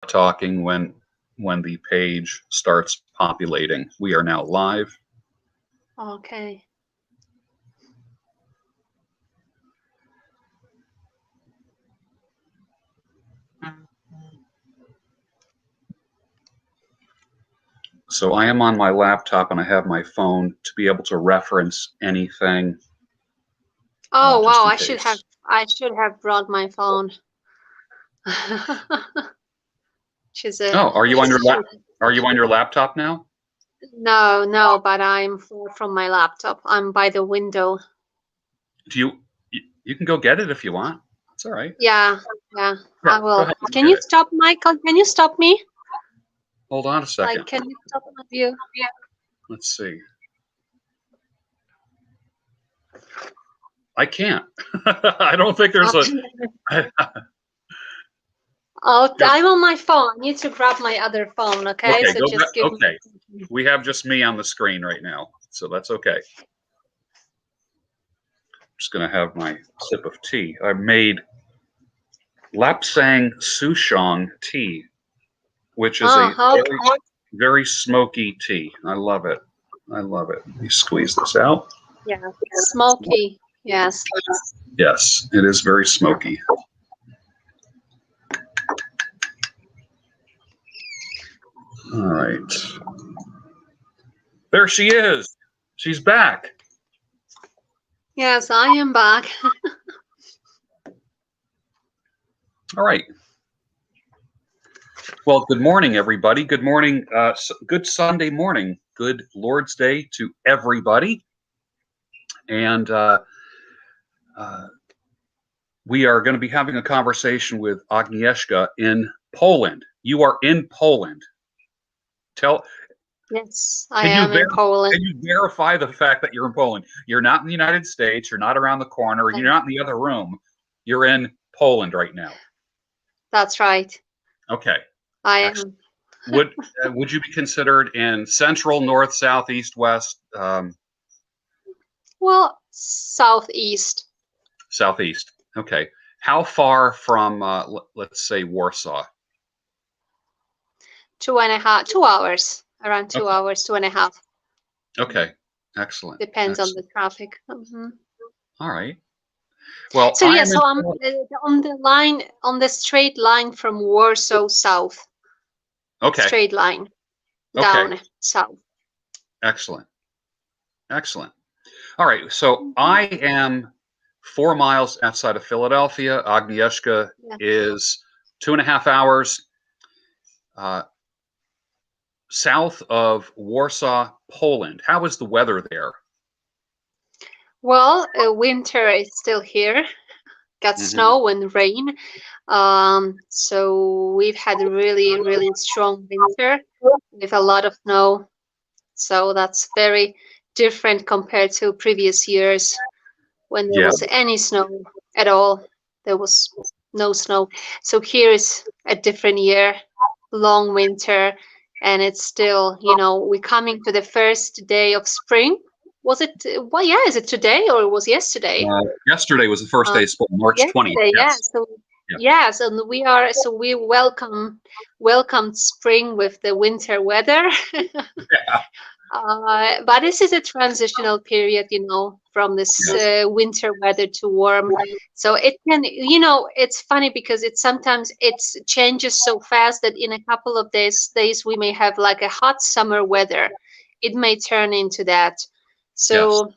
talking when the page starts populating. We are now live. Okay. So I am on my laptop and I have my phone to be able to reference anything. Oh wow! I should have brought my phone. Are you on your laptop now? No, but I'm far from my laptop. I'm by the window. You can go get it if you want. It's all right. Yeah. Sure, I will. Can you stop, Michael? Can you stop me? Hold on a second. Like, can you stop my view? Yeah. Let's see. I can't. I don't think there's I'm on my phone. I need to grab my other phone, okay? Okay, so just give me. We have just me on the screen right now, so that's okay. I'm just going to have my sip of tea. I made Lapsang Souchong tea, which is a very smoky tea. I love it. I love it. Let me squeeze this out. Yeah, smoky. Yes. Yes, it is very smoky. All right. There she is. She's back. Yes, I am back. All right. Well, good morning, everybody. Good morning. Good Sunday morning. Good Lord's Day to everybody. And we are going to be having a conversation with Agnieszka in Poland. You are in Poland. Yes, I am in Poland. Can you verify the fact that you're in Poland? You're not in the United States. You're not around the corner. You're not in the other room. You're in Poland right now. That's right. Okay. I am. Would you be considered in central, north, south, east, west? Well, southeast. Southeast. Okay. How far from, let's say, Warsaw? 2 hours. Around 2 hours, 2.5. Okay. Excellent. Depends on the traffic. All right. Well, so yeah, so I'm on the straight line from Warsaw south. Okay. Straight line down south. Excellent. Excellent. All right. So I am 4 miles outside of Philadelphia. Agnieszka is 2.5 hours south of Warsaw, Poland. How is the weather there? Well, winter is still here. Got snow and rain. So we've had a really, really strong winter with a lot of snow. So that's very different compared to previous years when there was any snow at all. There was no snow. So here is a different year, long winter, and it's still, we're coming to the first day of spring. Was it? Well, yeah. Is it today or it was yesterday? Yesterday was the first day of spring, March 20th. Yes. Yes, and we welcomed spring with the winter weather. But this is a transitional period, from this winter weather to warm. So it can, it's funny because sometimes it changes so fast that in a couple of days we may have like a hot summer weather. It may turn into that. So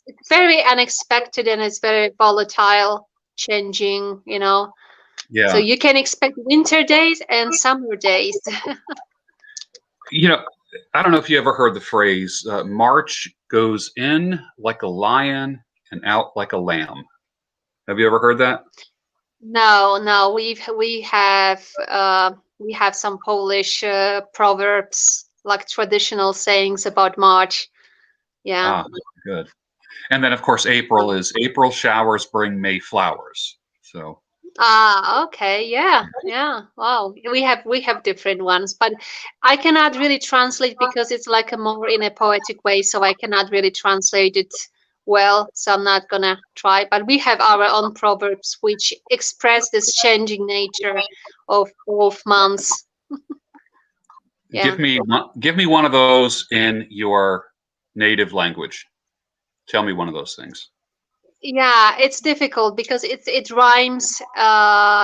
it's very unexpected and it's very volatile, changing, Yeah. So you can expect winter days and summer days. I don't know if you ever heard the phrase, March goes in like a lion and out like a lamb. Have you ever heard that? No, we have some Polish proverbs, like traditional sayings about March. Yeah. Good. And then of course April showers bring May flowers. So. Okay. Yeah. Wow. We have different ones, but I cannot really translate because it's like more in a poetic way, so I cannot really translate it well. So I'm not gonna try. But we have our own proverbs which express this changing nature of months. Yeah. Give me one of those in your native language. Tell me one of those things. Yeah, it's difficult because it rhymes.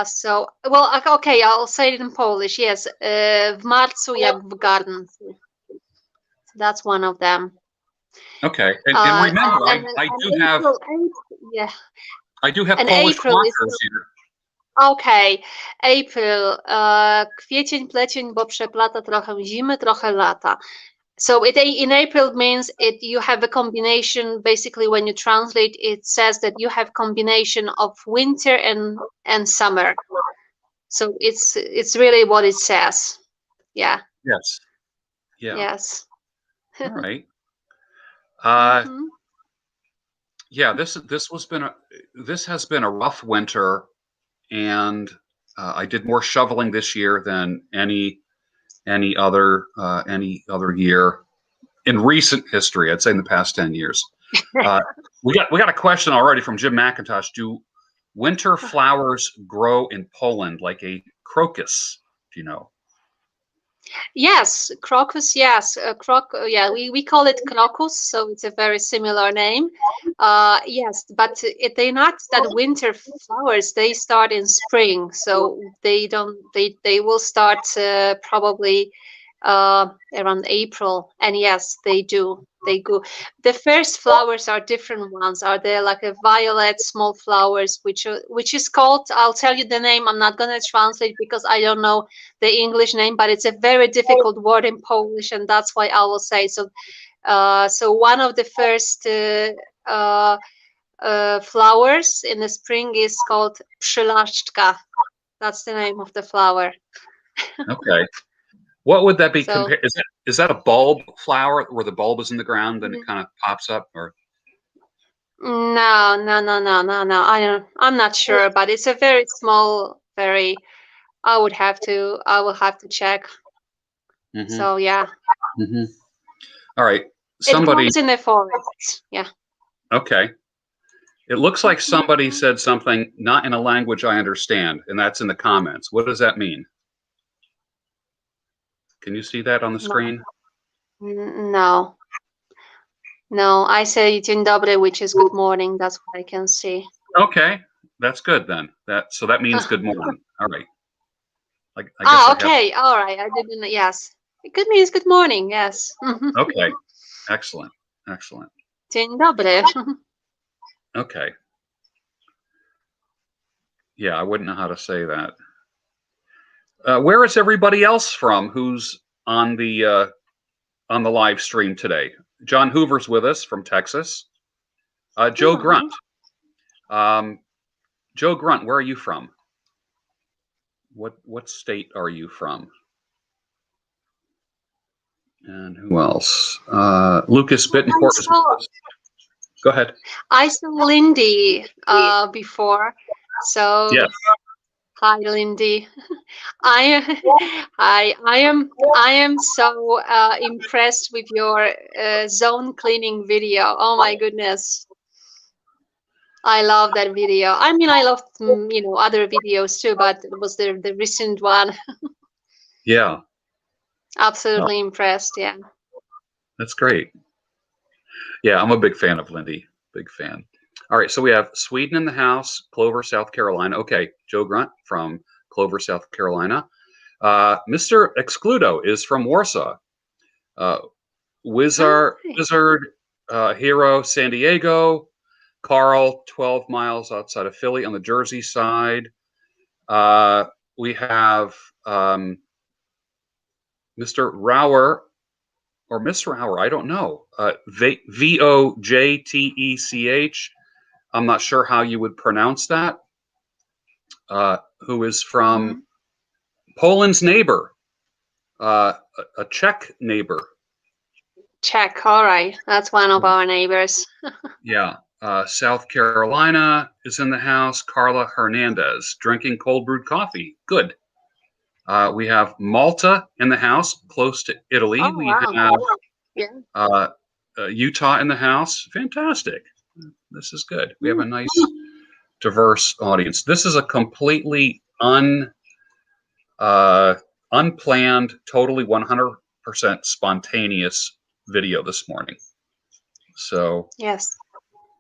So, well, okay, I'll say it in Polish. Yes, w marcu jak w garncu. That's one of them. Okay, and remember, I do have yeah, I do have and Polish April is markers here. okay. April, kwiecień, plecień, bo przeplata trochę zimy, trochę lata. So in April means you have a combination. Basically, when you translate, it says that you have combination of winter and summer. So it's really what it says. Yeah. Yes. Yeah. Yes. All right. Mhm. Yeah. This has been a rough winter, and I did more shoveling this year than any other year in recent history. I'd say in the past 10 years. We got a question already from Jim McIntosh. Do winter flowers grow in Poland like a crocus? Do you know? Yes, crocus. Yes, yeah, we call it crocus, so it's a very similar name. Yes, but they're not that winter flowers. They start in spring, so they don't. They will start probably around April. And yes, they do. They go. The first flowers are different ones. Are there like a violet small flowers, which is called? I'll tell you the name. I'm not gonna translate because I don't know the English name, but it's a very difficult word in Polish, and that's why I will say so. So one of the first flowers in the spring is called przylaszczka. That's the name of the flower. Okay. What would that be? So, Is that a bulb flower where the bulb is in the ground, then it kind of pops up, or? No. I'm not sure, but it's a very small, very. I will have to check. Mm-hmm. So yeah. Mm-hmm. All right. It grows in the forest. Yeah. Okay. It looks like somebody said something not in a language I understand, and that's in the comments. What does that mean? Can you see that on the screen? No. No, I say dzień dobry, which is good morning. That's what I can see. Okay, that's good then. So that means good morning. All right. I guess okay. All right. I didn't. Yes. Good means good morning. Yes. Okay. Excellent. Excellent. Dzień dobry. Okay. Yeah, I wouldn't know how to say that. Where is everybody else from who's on the live stream today? John Hoover's with us from Texas. Joe Grunt. Joe Grunt, where are you from? What state are you from? And who else? Lucas Bittencourt. Go ahead. I saw Lindy before, so yes. Hi, Lindy. I am so impressed with your zone cleaning video. Oh my goodness. I love that video. I mean, I love other videos too, but it was the recent one. Yeah. Absolutely impressed. Yeah. That's great. Yeah, I'm a big fan of Lindy. Big fan. All right, so we have Sweden in the house, Clover, South Carolina. Okay, Joe Grunt from Clover, South Carolina. Mr. Excludo is from Warsaw. Wizard Hero, San Diego. Carl, 12 miles outside of Philly on the Jersey side. We have Mr. Rauer, or Miss Rauer, I don't know. Vojtech. I'm not sure how you would pronounce that. Who is from Poland's neighbor, a Czech neighbor. Czech, all right. That's one of our neighbors. Yeah. South Carolina is in the house. Carla Hernandez, drinking cold brewed coffee. Good. We have Malta in the house, close to Italy. Oh, we wow. have Utah in the house. Fantastic. This is good. We have a nice, diverse audience. This is a completely unplanned, totally 100% spontaneous video this morning. So Yes.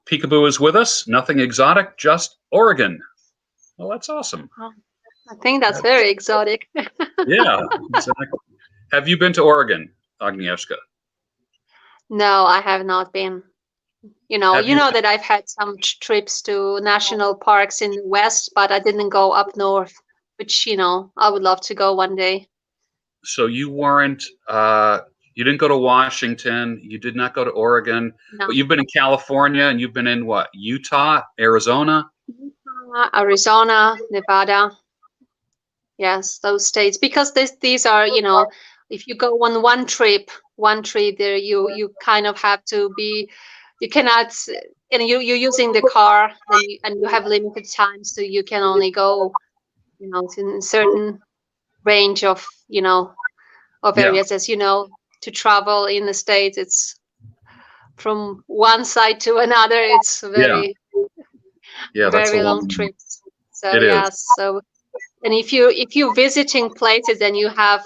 Peekaboo is with us. Nothing exotic, just Oregon. Well, that's awesome. I think that's very exotic. Yeah, exactly. Have you been to Oregon, Agnieszka? No, I have not been. You know, Have you you? know that I've had some trips to national parks in the West, but I didn't go up north, which, you know, I would love to go one day. So you weren't, you didn't go to Washington, you did not go to Oregon, No. but you've been in California and you've been in what? Utah, Arizona? Arizona, Nevada. Yes, those states, because these are, you know, if you go on one trip there, you kind of have to be, you cannot, and you're using the car, and you have limited time, so you can only go, you know, to a certain range of, you know, of Yeah, areas. As you know, to travel in the States, it's from one side to another. It's yeah, yeah, that's a very long long one. trips. So It is. yes, so. And if you're visiting places and you have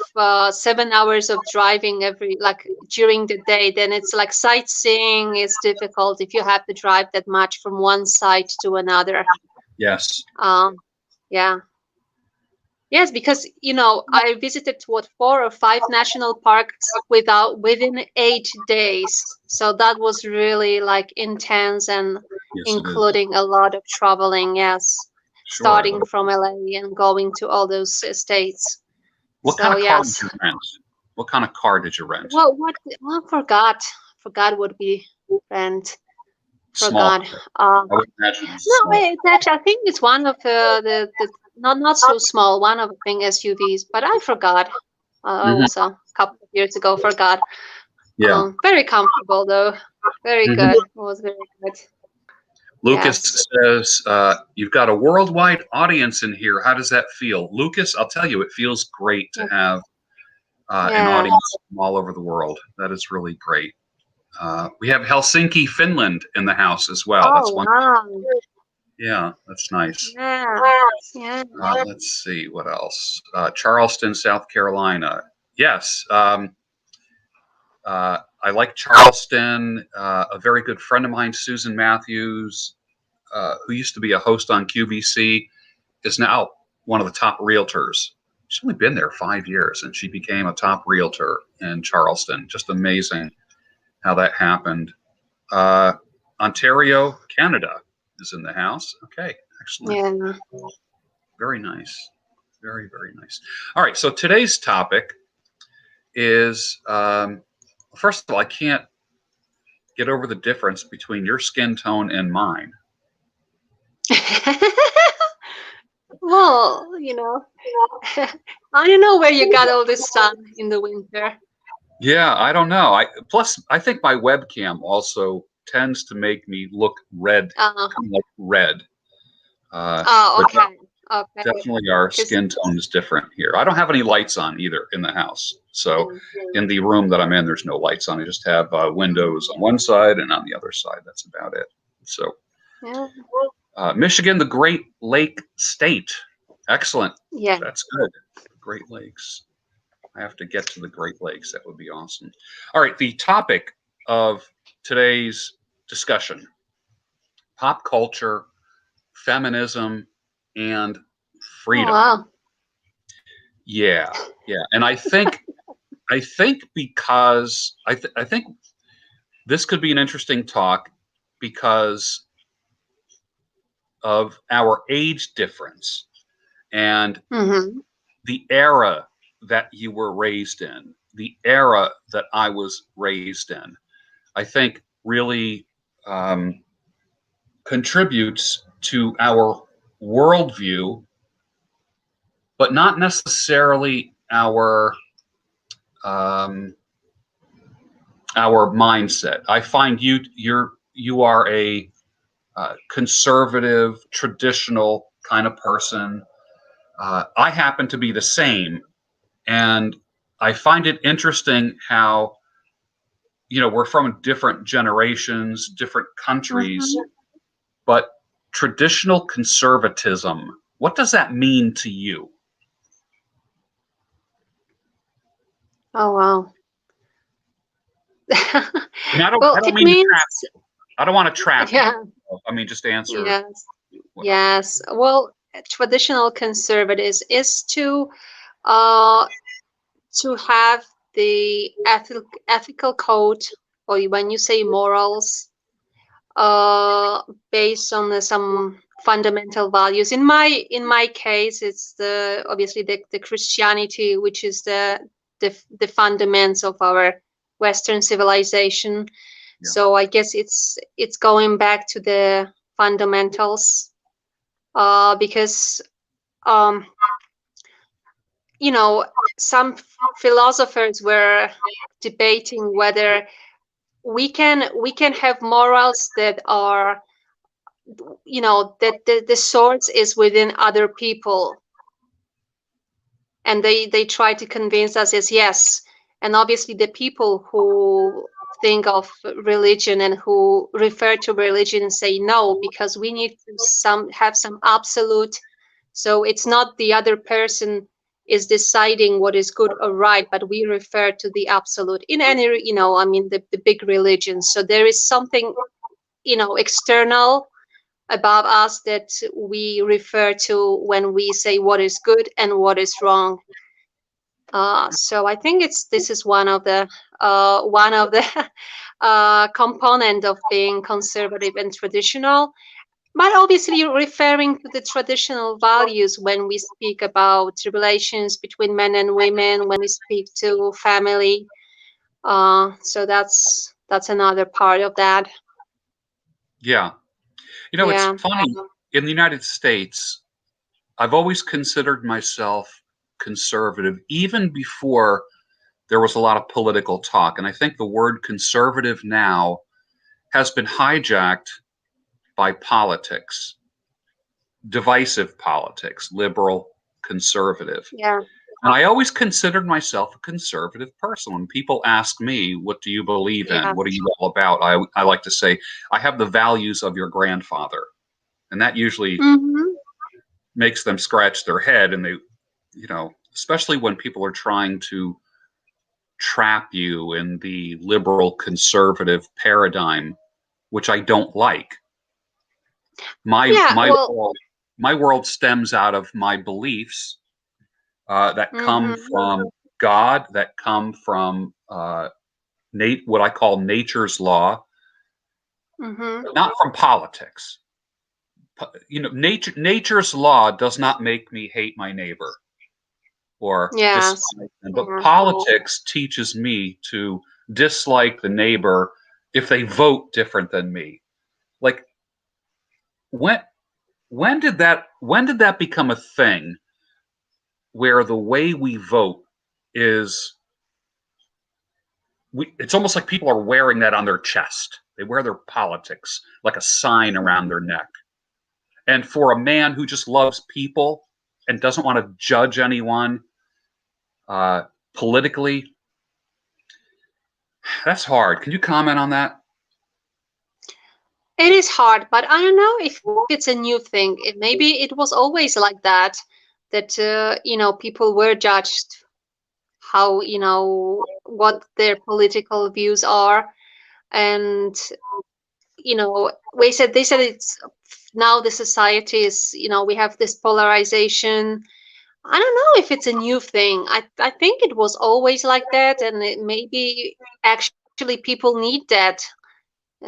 7 hours of driving every like during the day, then it's like sightseeing is difficult if you have to drive that much from one site to another. Yes. Yeah. Yes, because you know I visited what 4 or 5 national parks within 8 days. So that was really like intense and Yes, it is. including a lot of traveling. Yes, Sure, I would starting have. from LA and going to all those states. What kind So of car did yes. you rent? What kind of car did you rent? Well, forgot would be rent. Small Forgot. car. Uh, I would imagine it's a no, small it's actually I think it's one of the not so small one of the thing SUVs, but I forgot. car. It was a couple of years ago. Forgot. Yeah. Very comfortable though. Very hmm good. It was very good. Lucas Yes. says, you've got a worldwide audience in here. How does that feel? Lucas, I'll tell you, it feels great to Yeah. have an Yeah. audience from all over the world. That is really great. We have Helsinki, Finland in the house as well. That's Oh one. wow. Yeah, that's nice. Yeah. Yeah. Let's see what else. Charleston, South Carolina. Yes. I like Charleston. A very good friend of mine, Susan Matthews, who used to be a host on QVC, is now one of the top realtors. She's only been there 5 years, and she became a top realtor in Charleston. Just amazing how that happened. Ontario, Canada is in the house. Okay, excellent. Yeah. Very nice. Very, very nice. All right, so today's topic is first of all, I can't get over the difference between your skin tone and mine. Well, you know, I don't know where you got all this sun in the winter. Yeah, I don't know. Plus I think my webcam also tends to make me look red, Uh, kind of like red. oh, But okay. Okay. definitely our 'Cause- skin tone is different here. I don't have any lights on either in the house. So yeah. in the room that I'm in, there's no lights on. I just have windows on one side and on the other side. That's about it. So Yeah. Michigan, the Great Lake State. Excellent. Yeah. That's good. Great Lakes. I have to get to the Great Lakes. That would be awesome. All right. The topic of today's discussion: pop culture, feminism, and Oh, freedom. wow. Yeah, yeah. And I think because I think this could be an interesting talk because of our age difference and Mm-hmm. the era that you were raised in, the era that I was raised in. I think really contributes to our worldview, but not necessarily um, our mindset. I find you are a conservative, traditional kind of person. I happen to be the same, and I find it interesting how we're from different generations, different countries, Mm-hmm. but traditional conservatism. What does that mean to you? Oh, wow. And I don't Well, I don't it mean to trap. means, I don't want to trap you. yeah, I mean just answer yes, whatever. yes. Well, traditional conservatives is uh, to have the ethical code, or when you say morals, based on some fundamental values. In my case, it's the obviously the Christianity, which is the fundaments of our Western civilization. Yeah. So I guess it's going back to the fundamentals, because um, some philosophers were debating whether we can have morals that are, that the source is within other people, and they try to convince us as yes. And obviously the people who think of religion and who refer to religion say no, because we need to have some absolute. So it's not the other person is deciding what is good or right, but we refer to the absolute in any, I mean, the big religions. So there is something, external above us that we refer to when we say what is good and what is wrong. So I think this is one of the component of being conservative and traditional, but obviously referring to the traditional values when we speak about relations between men and women, when we speak to family. So that's another part of that. Yeah. It's Yeah. funny. In the United States, I've always considered myself conservative, even before there was a lot of political talk. And I think the word conservative now has been hijacked by politics, divisive politics, liberal, conservative. Yeah. And I always considered myself a conservative person. When people ask me, what do you believe in? Yeah. What are you all about? I like to say, I have the values of your grandfather. And that usually Mm-hmm. makes them scratch their head. And especially when people are trying to trap you in the liberal conservative paradigm, which I don't like. My Yeah. my Well. world, my world stems out of my beliefs that come Mm-hmm. from God, that come from what I call nature's law, Mm-hmm. not from politics. Nature's law does not make me hate my neighbor or Yes. dislike them, but Yeah. politics teaches me to dislike the neighbor if they vote different than me. Like when when did that become a thing where the way we vote is it's almost like people are wearing that on their chest. They wear their politics like a sign around their neck. And for a man who just loves people and doesn't want to judge anyone uh, politically, that's hard. Can you comment on that? It is hard, but I don't know if it's a new thing. Maybe it was always like that. That people were judged how, what their political views are, and they said it's now the society is, we have this polarization. I don't know if it's a new thing. I think it was always like that, and maybe actually people need that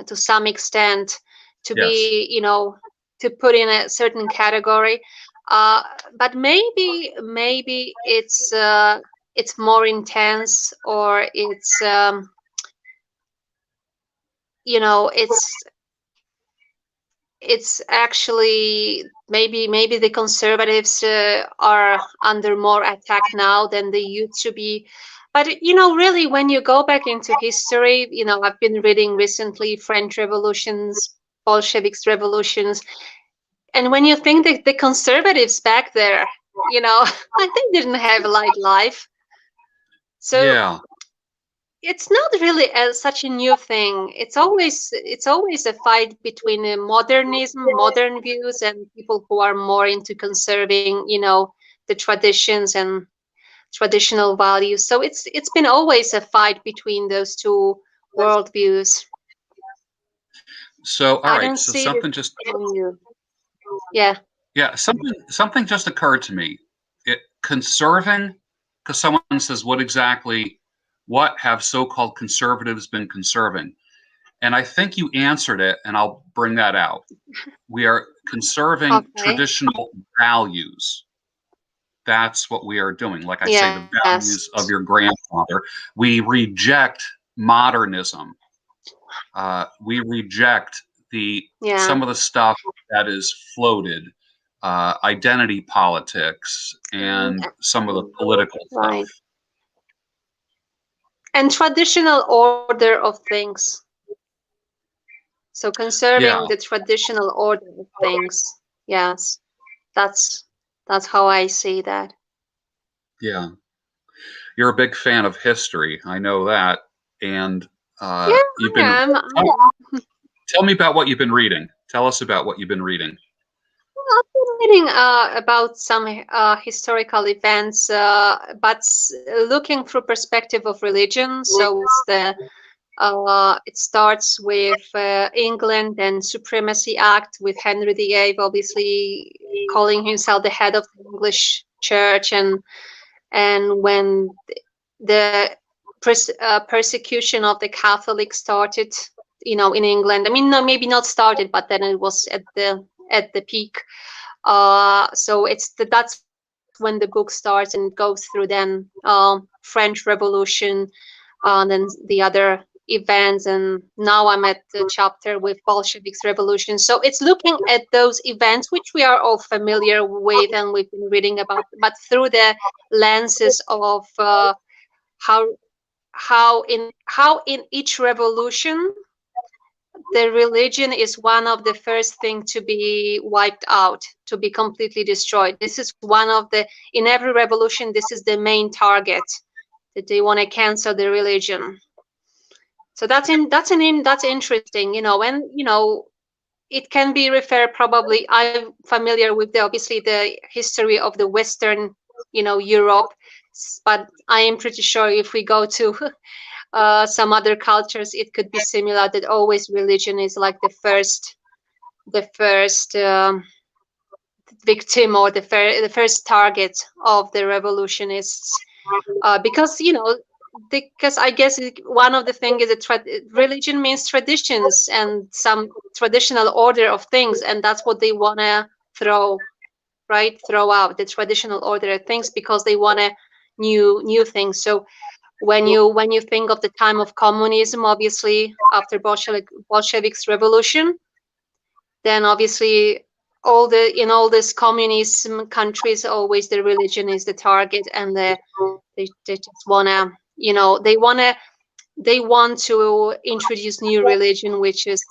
to some extent to be, Yes. to put in a certain category. Uh, but maybe it's more intense, or it's actually maybe the conservatives are under more attack now than they used to be. But really, when you go back into history, I've been reading recently French revolutions, Bolsheviks revolutions, and when you think that the conservatives back there, they didn't have a light life. So Yeah. it's not really such a new thing. It's always a fight between modernism, modern views, and people who are more into conserving, the traditions. And traditional values. So it's been always a fight between those two worldviews. So, all I right. don't So see this something just, on you. Yeah. yeah, something just occurred to me. Conserving, because someone says, what have so-called conservatives been conserving? And I think you answered it, and I'll bring that out. We are conserving Okay. traditional values. That's what we are doing. Like I say, the Yes. values of your grandfather. We reject modernism. We reject Yeah. some of the stuff that is floated, identity politics, and some of the political Right. stuff. And traditional order of things. So conserving Yeah, the traditional order of things. Yes. That's how I see that. yeah. You're a big fan of history. I know that. And Yeah, you've I been. am. Tell me about what you've been reading. Tell us about what you've been reading. I've been reading about some historical events, but looking through perspective of religion. So it starts with England and Supremacy Act with Henry VIII, obviously calling himself the head of the English Church, and when the persecution of the Catholics started, in England. I mean, no, maybe not started, but then it was at the peak. So that's when the book starts and goes through then French Revolution, then the other events, and now I'm at the chapter with Bolsheviks revolution. So it's looking at those events which we are all familiar with and we've been reading about, but through the lenses of how in each revolution the religion is one of the first thing to be wiped out, to be completely destroyed. This is one of the, in every revolution, this is the main target, that they want to cancel the religion. So that's interesting, and it can be referred, probably I'm familiar with obviously the history of the Western, Europe, but I am pretty sure if we go to some other cultures, it could be similar, that always religion is like the first victim, or the first target of the revolutionists, because I guess one of the things is that religion means traditions and some traditional order of things, and that's what they want to throw out, the traditional order of things, because they want to new things. So when you think of the time of communism, obviously after Bolsheviks revolution, then obviously in all these communism countries, always the religion is the target, and they just wanna, they want to introduce new religion, which is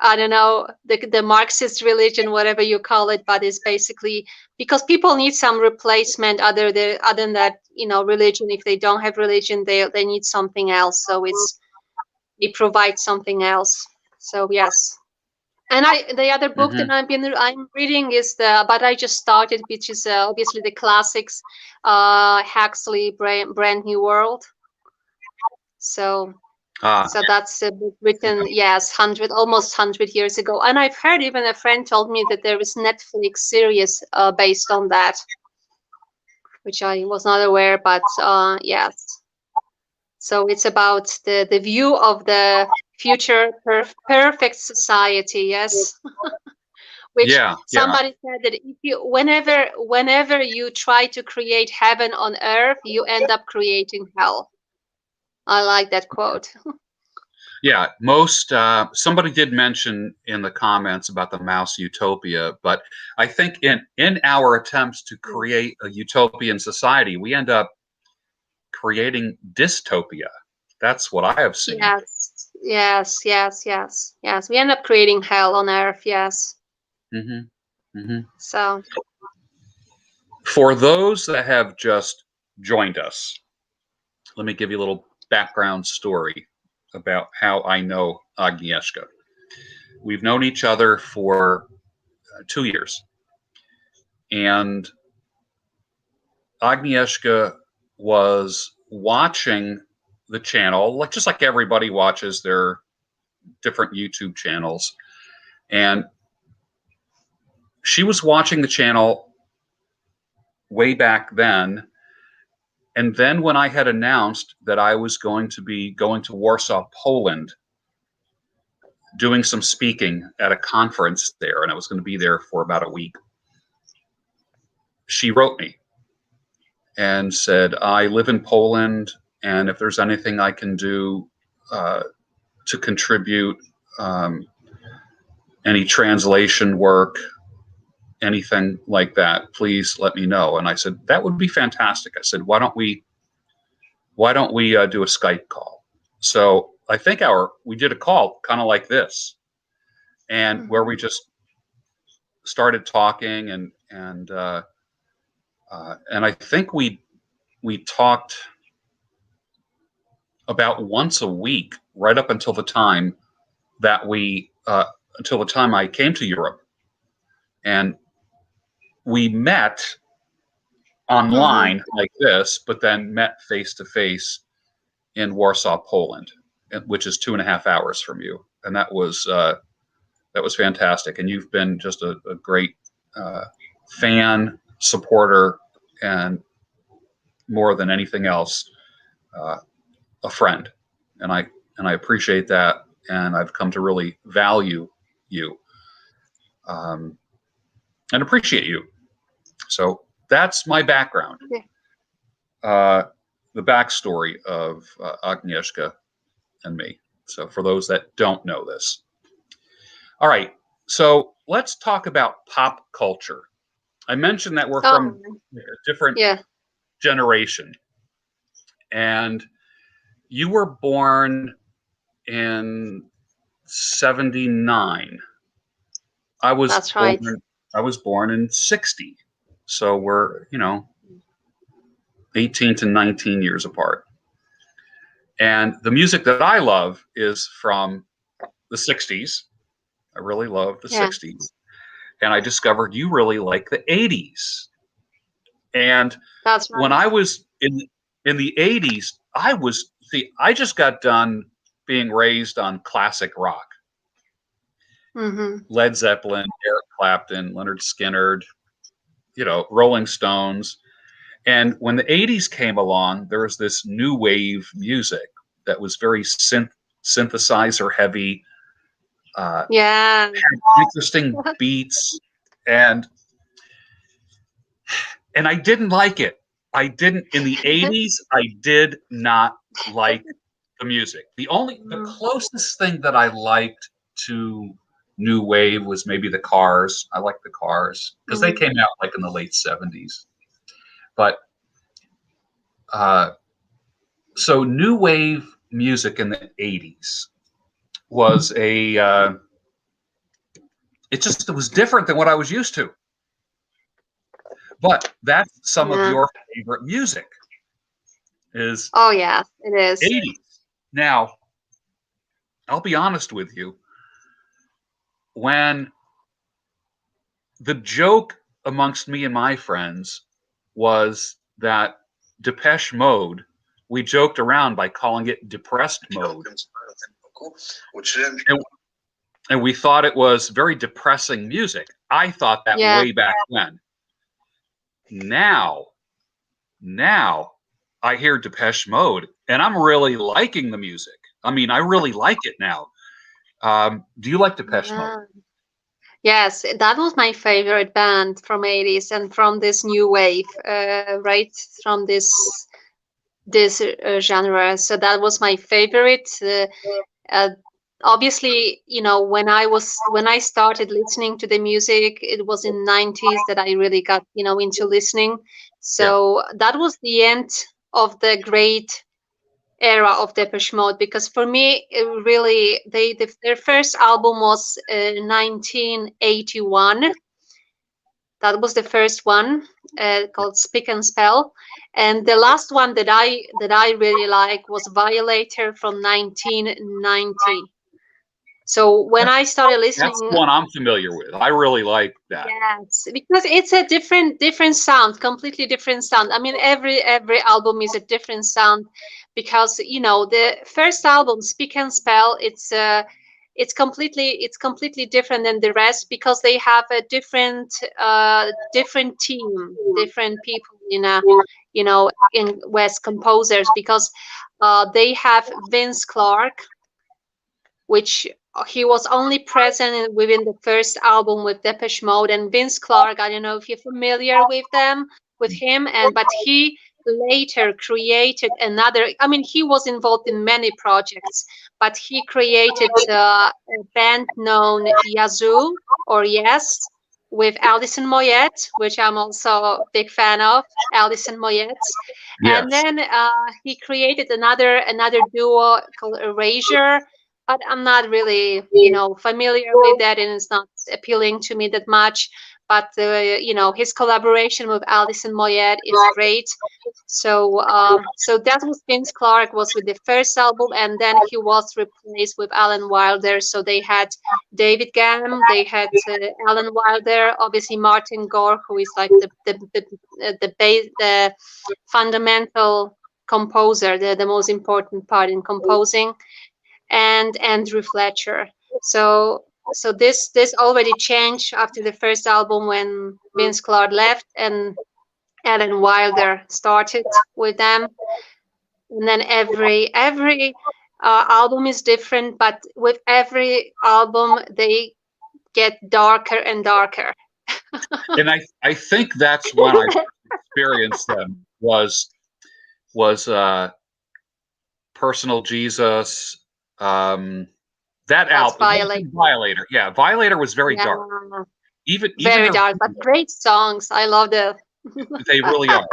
I don't know, the Marxist religion, whatever you call it, but it's basically because people need some replacement other than that, religion. If they don't have religion, they need something else. So it provides something else. So yes. And the other book that Mm-hmm. I'm reading is but I just started, which is obviously the classics, Huxley, Brand New World. So that's a book written, yes, almost 100 years ago. And I've heard, even a friend told me that there is Netflix series based on that, which I was not aware. But yes, so it's about the view of the future perfect society. Yes, which Yeah, yeah, somebody said that if you whenever you try to create heaven on earth, you end up creating hell. I like that quote. yeah. Somebody did mention in the comments about the mouse utopia, but I think in our attempts to create a utopian society, we end up creating dystopia. That's what I have seen. Yes. We end up creating hell on earth. Yes. Mm-hmm. Mm-hmm. So For those that have just joined us, let me give you a little background story about how I know Agnieszka. We've known each other for 2 years. And Agnieszka was watching the channel, like just like everybody watches their different YouTube channels, and she was watching the channel way back then. And then when I had announced that I was going to be going to Warsaw, Poland, doing some speaking at a conference there, and I was going to be there for about a week, she wrote me and said, I live in Poland, and if there's anything I can do to contribute, any translation work, anything like that, please let me know. And I said, that would be fantastic. I said, why don't we do a Skype call? So I think we did a call kind of like this, and where we just started talking, and I think we talked about once a week right up until the time that until the time I came to Europe, and we met online like this, but then met face to face in Warsaw, Poland, which is 2.5 hours from you, and that was fantastic. And you've been just a great fan, supporter, and more than anything else, a friend. And I appreciate that, and I've come to really value you, and appreciate you. So that's my background. The backstory of Agnieszka and me. So for those that don't know this. All right. So let's talk about pop culture. I mentioned that we're from a different generation. And you were born in 79. That's right. I was born in 60. So we're, 18 to 19 years apart. And the music that I love is from the 60s. I really love the 60s. And I discovered you really like the 80s. And that's right. When I was in the 80s, I just got done being raised on classic rock. Led Zeppelin, Eric Clapton, Leonard Skinner, Rolling Stones. And when the 80s came along, there was this new wave music that was very synthesizer heavy, had interesting beats, and I didn't like it. In the 80s, I did not like the music. The closest thing that I liked to new wave was maybe the Cars. I liked the Cars because they came out like in the late 70s. But so new wave music in the 80s was it was different than what I was used to. But that's some of your favorite music is. Oh yeah, it is. 80s. Now, I'll be honest with you. When the joke amongst me and my friends was that Depeche Mode, we joked around by calling it depressed mode. And we thought it was very depressing music. I thought that way back when. Now I hear Depeche Mode and I'm really liking the music. I mean, I really like it now. Do you like Depeche Mode? Yes, that was my favorite band from 80s and from this new wave, right? From this genre. So that was my favorite. Obviously, when I started listening to the music, it was in 90s that I really got, into listening. So that was the end of the great era of Depeche Mode, because for me, it really, their first album was 1981. That was the first one, called Spick and Spell, and the last one that I really like was Violator from 1990. So when I started listening, that's the one I'm familiar with. I really like that. yes, because it's a different sound, completely different sound. I mean, every album is a different sound, because the first album, Speak and Spell, it's completely different than the rest, because they have a different team, different people in West composers, because they have Vince Clarke, which he was only present within the first album with Depeche Mode. And Vince Clarke, I don't know if you're familiar with him, but he later created another. I mean, he was involved in many projects, but he created a band known Yazoo, or Yes, with Alison Moyet, which I'm also a big fan of, Alison Moyet. Yes. And then he created another duo called Erasure, but I'm not really, familiar with that, and it's not appealing to me that much. But his collaboration with Alison Moyet is great. So that was Vince Clarke, was with the first album, and then he was replaced with Alan Wilder. So they had David Gamm, they had Alan Wilder, obviously Martin Gore, who is like the fundamental composer, the most important part in composing, and Andrew Fletcher. So this already changed after the first album, when Vince Clarke left and Alan Wilder started with them. And then every album is different, but with every album they get darker and darker. And I think that's when I experienced them was Personal Jesus. That That's album, Violator. Yeah, Violator was very dark. Even very dark, but great songs. I love them. They really are.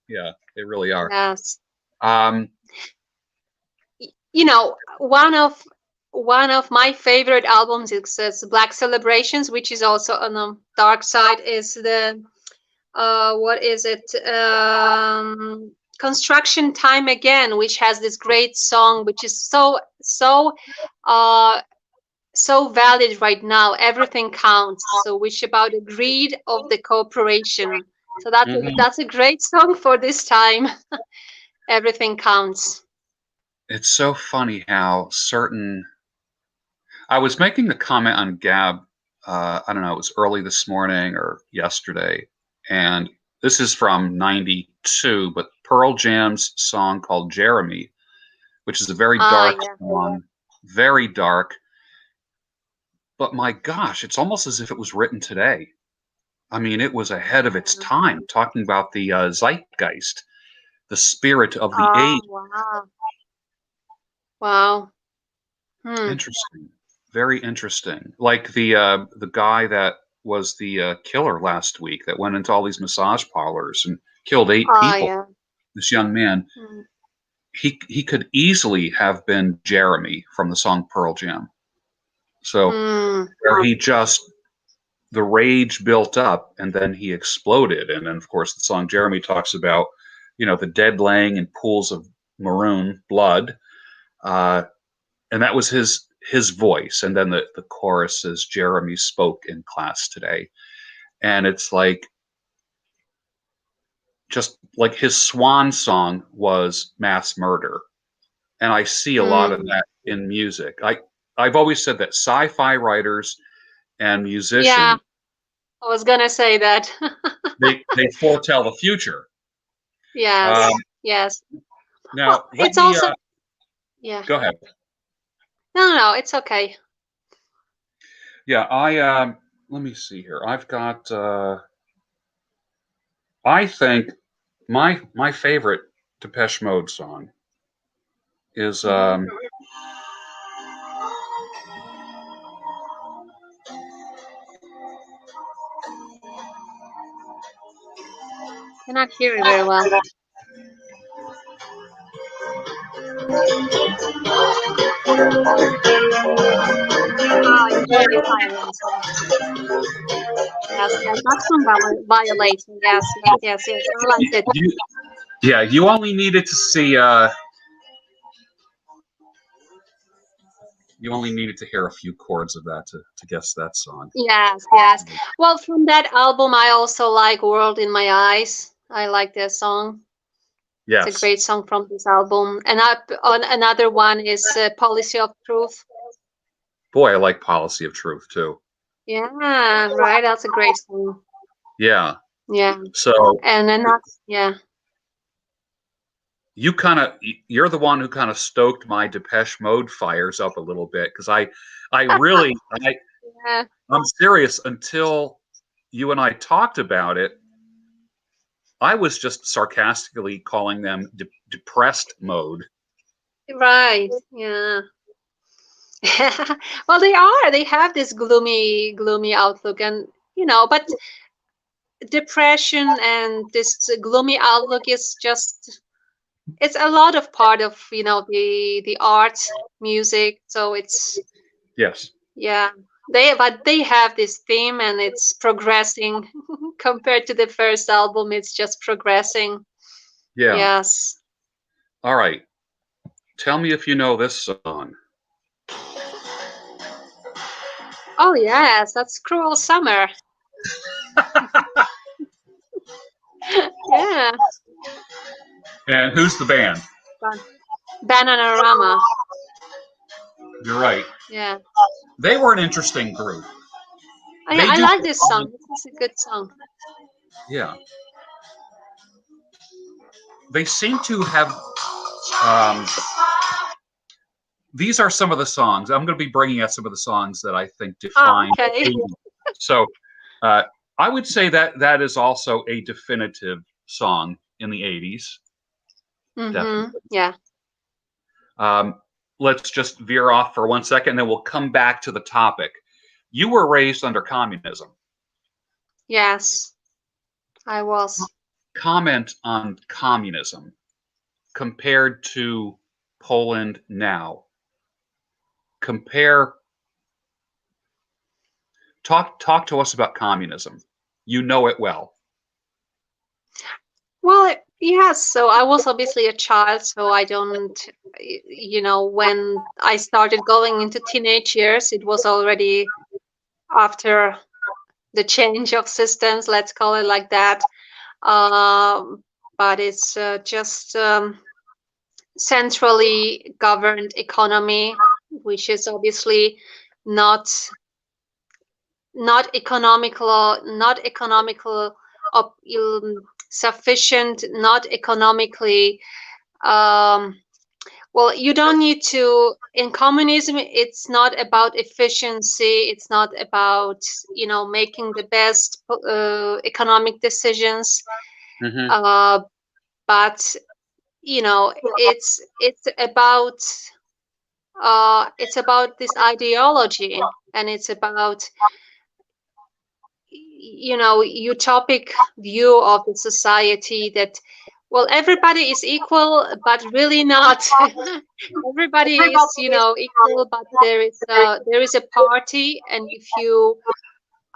Yeah, they really are. Yes. Um, one of my favorite albums is Black Celebrations, which is also on the dark side. Is the what is it? Construction Time Again, which has this great song, which is so valid right now. Everything counts. So, which about the greed of the corporation. So that's a great song for this time. Everything counts. It's so funny how certain. I was making the comment on Gab. I don't know. It was early this morning or yesterday, and this is from '92. But Pearl Jam's song called Jeremy, which is a very dark song, very dark. But my gosh, it's almost as if it was written today. I mean, it was ahead of its time, talking about the zeitgeist, the spirit of the age. Wow. Interesting. Very interesting. Like the guy that was the killer last week that went into all these massage parlors and killed 8 people. Yeah. This young man. He could easily have been Jeremy from the song Pearl Jam. So where he just, the rage built up and then he exploded. And then of course the song Jeremy talks about, the dead laying in pools of maroon blood. And that was his voice. And then the chorus says, Jeremy spoke in class today. And it's like, just like his swan song was mass murder. And I see a lot of that in music. I've always said that sci-fi writers and musicians, I was gonna say that. they foretell the future. Yes. Yes. Now it's also Go ahead. No, it's okay. Yeah, let me see here. I've got I think my favorite Depeche Mode song is Cannot hear you very well. Very violent. Yes, that's from Violation. Yes. I like it. You only needed to see You only needed to hear a few chords of that to guess that song. Yes, yes. Well, from that album, I also like World in My Eyes. I like that song. Yes. It's a great song from this album. And on another one is Policy of Truth. Boy, I like Policy of Truth too. Yeah, right. That's a great song. Yeah. Yeah. So and then yeah. You're the one who kind of stoked my Depeche Mode fires up a little bit, because I really Yeah. I'm serious. Until you and I talked about it, I was just sarcastically calling them depressed mode. Right. Yeah. Well, they have this gloomy outlook, and but depression and this gloomy outlook is just, it's a lot of part of the art, music. So it's, Yes. yeah, they have this theme, and it's progressing. Compared to the first album, it's just progressing. Yeah. Yes. All right. Tell me if you know this song. Oh yes, that's Cruel Summer. Yeah. And who's the band? Bananarama. You're right. Yeah. They were an interesting group. I like this song. This is a good song. Yeah. They seem to have. These are some of the songs. I'm going to be bringing out some of the songs that I think define. Oh, okay. So, I would say that is also a definitive song in the 80s. Definitely. Yeah. Let's just veer off for 1 second, and then we'll come back to the topic. You were raised under communism. Yes, I was. Comment on communism compared to Poland now. Talk to us about communism. You know it well. Well, yes. So I was obviously a child, so I don't, when I started going into teenage years, it was already after the change of systems, let's call it like that. But it's just centrally governed economy, which is obviously not economical, sufficient, not economically. Well, you don't need to. In communism, it's not about efficiency. It's not about making the best economic decisions. But it's about this ideology, and it's about utopic view of the society that, well, everybody is equal, but really not. Everybody is equal, but there is a party, and if you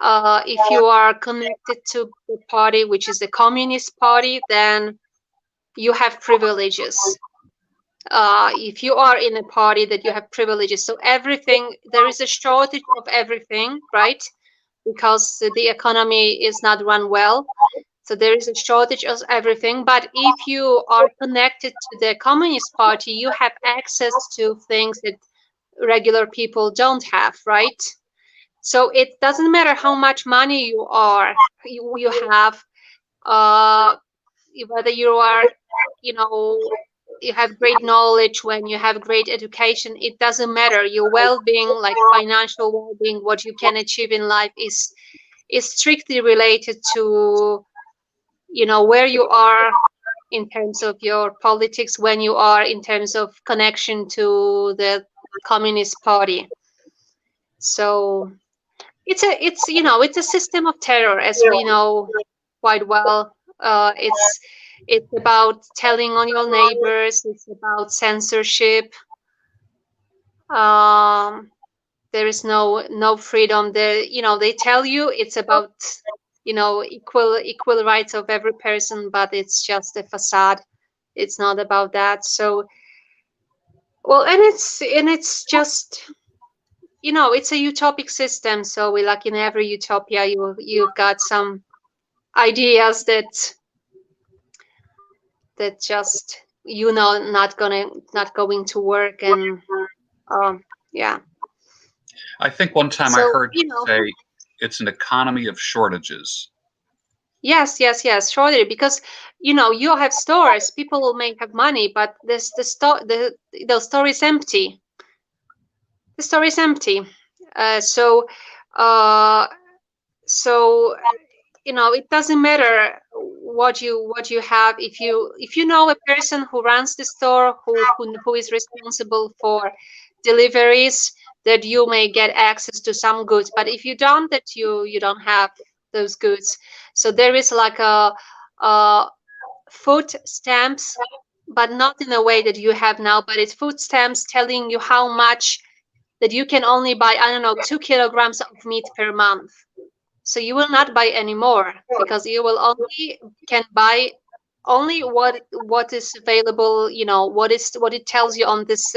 are connected to the party, which is the Communist Party, then you have privileges. If you are in a party, that you have privileges. So everything, there is a shortage of everything, right? Because the economy is not run well. So there is a shortage of everything. But if you are connected to the Communist Party, you have access to things that regular people don't have, right? So it doesn't matter how much money you have, whether you are, you have great knowledge, when you have great education, it doesn't matter. Your well-being, like financial well-being, what you can achieve in life is strictly related to where you are in terms of your politics, when you are in terms of connection to the Communist Party. So it's a system of terror, as we know quite well. It's about telling on your neighbors. It's about censorship. There is no freedom. They tell you it's about equal rights of every person, but it's just a facade. It's not about that. So, well, and it's just it's a utopic system. So we like in every utopia, you've got some ideas that just not going to work, and yeah. I think one time I So heard you say it's an economy of shortages. yes, surely, because you have stores, people may have money, but the store is empty. The store is empty. So uh, so it doesn't matter what you have. If you know a person who runs the store, who is responsible for deliveries, that you may get access to some goods. But if you don't, that you don't have those goods. So there is like a food stamps, but not in a way that you have now, but it's food stamps telling you how much that you can only buy, I don't know, 2 kilograms of meat per month. So you will not buy any more, because you will only can buy only what is available, what it tells you on this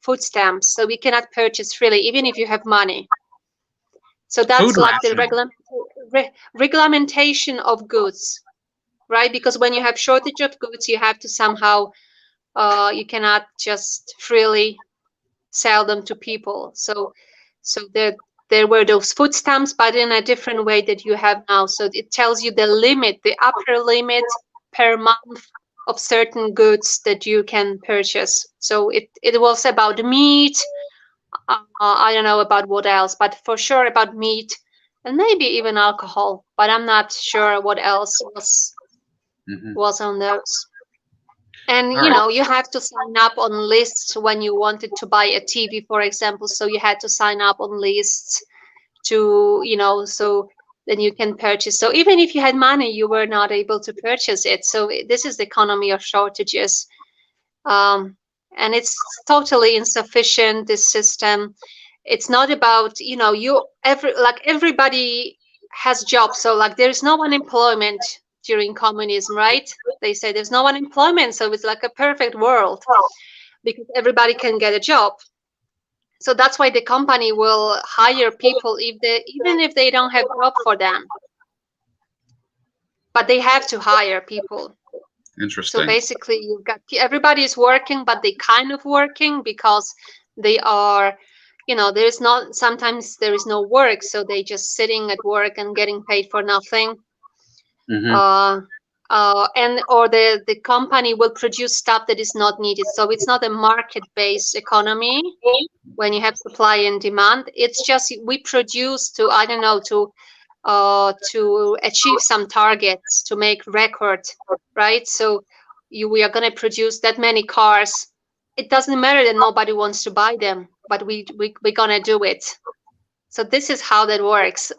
food stamps. So we cannot purchase freely, even if you have money. So Food that's like the rationing. regulation of goods, right? Because when you have shortage of goods, you have to somehow you cannot just freely sell them to people. So there were those food stamps, but in a different way that you have now. So it tells you the limit, the upper limit per month of certain goods that you can purchase. So it was about meat. I don't know about what else, but for sure about meat, and maybe even alcohol. But I'm not sure what else was on those. And All right. you have to sign up on lists when you wanted to buy a TV, for example. So you had to sign up on lists to, so then you can purchase. So even if you had money, you were not able to purchase it. So this is the economy of shortages. And it's totally insufficient, this system. It's not about, everybody has jobs. So like there's no unemployment during communism, right? They say there's no unemployment, so it's like a perfect world because everybody can get a job. So that's why the company will hire people even if they don't have job for them, but they have to hire people. So Interesting. basically, you've got everybody is working, but they kind of working because they are, there's not sometimes there is no work, so they just sitting at work and getting paid for nothing. And or the company will produce stuff that is not needed. So it's not a market-based economy when you have supply and demand. It's just we produce to, I don't know, to achieve some targets, to make record, right? So we are going to produce that many cars. It doesn't matter that nobody wants to buy them, but we're going to do it. So this is how that works.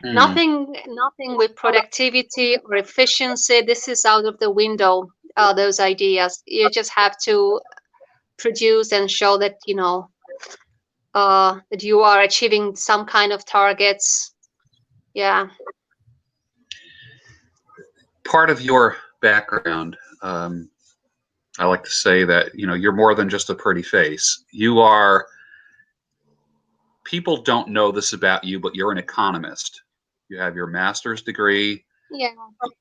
Nothing with productivity or efficiency. This is out of the window, those ideas. You just have to produce and show that, that you are achieving some kind of targets. Yeah. Part of your background, I like to say that, you're more than just a pretty face. You are, people don't know this about you, but you're an economist. You have your master's degree. Yeah.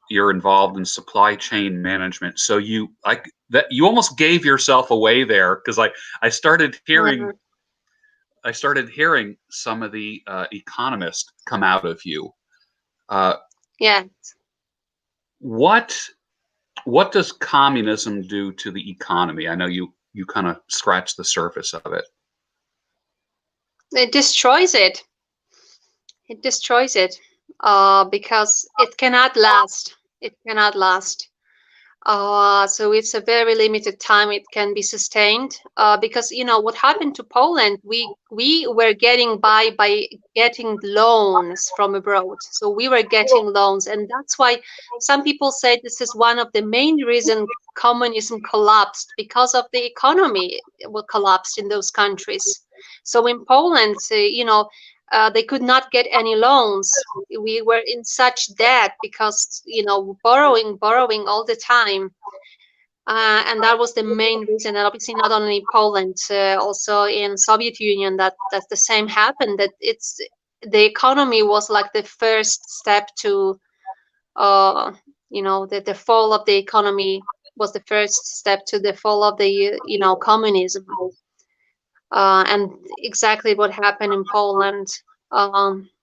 You're involved in supply chain management. So you almost gave yourself away there, because I started hearing some of the economists come out of you. Yeah. What does communism do to the economy? I know you kind of scratched the surface of it. It destroys it. It destroys it because it cannot last. It cannot last. So it's a very limited time it can be sustained because what happened to Poland, we were getting by getting loans from abroad. So we were getting loans, and that's why some people say this is one of the main reasons communism collapsed, because of the economy collapsed in those countries. So in Poland, they could not get any loans. We were in such debt because borrowing all the time. And that was the main reason. And obviously, not only in Poland, also in Soviet Union, that the same happened. That it's the economy was like the first step to, the fall of the economy was the first step to the fall of the communism. And exactly what happened in Poland.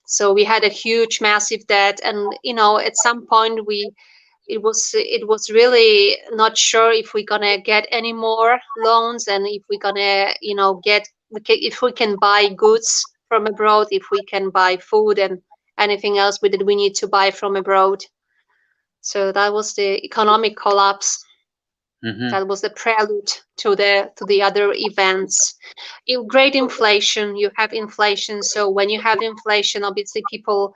So we had a huge, massive debt, and at some point it was really not sure if we're gonna get any more loans, and if we're gonna get if we can buy goods from abroad, if we can buy food and anything else we need to buy from abroad. So that was the economic collapse. That was the prelude to the other events. Great inflation. You have inflation. So when you have inflation, obviously people,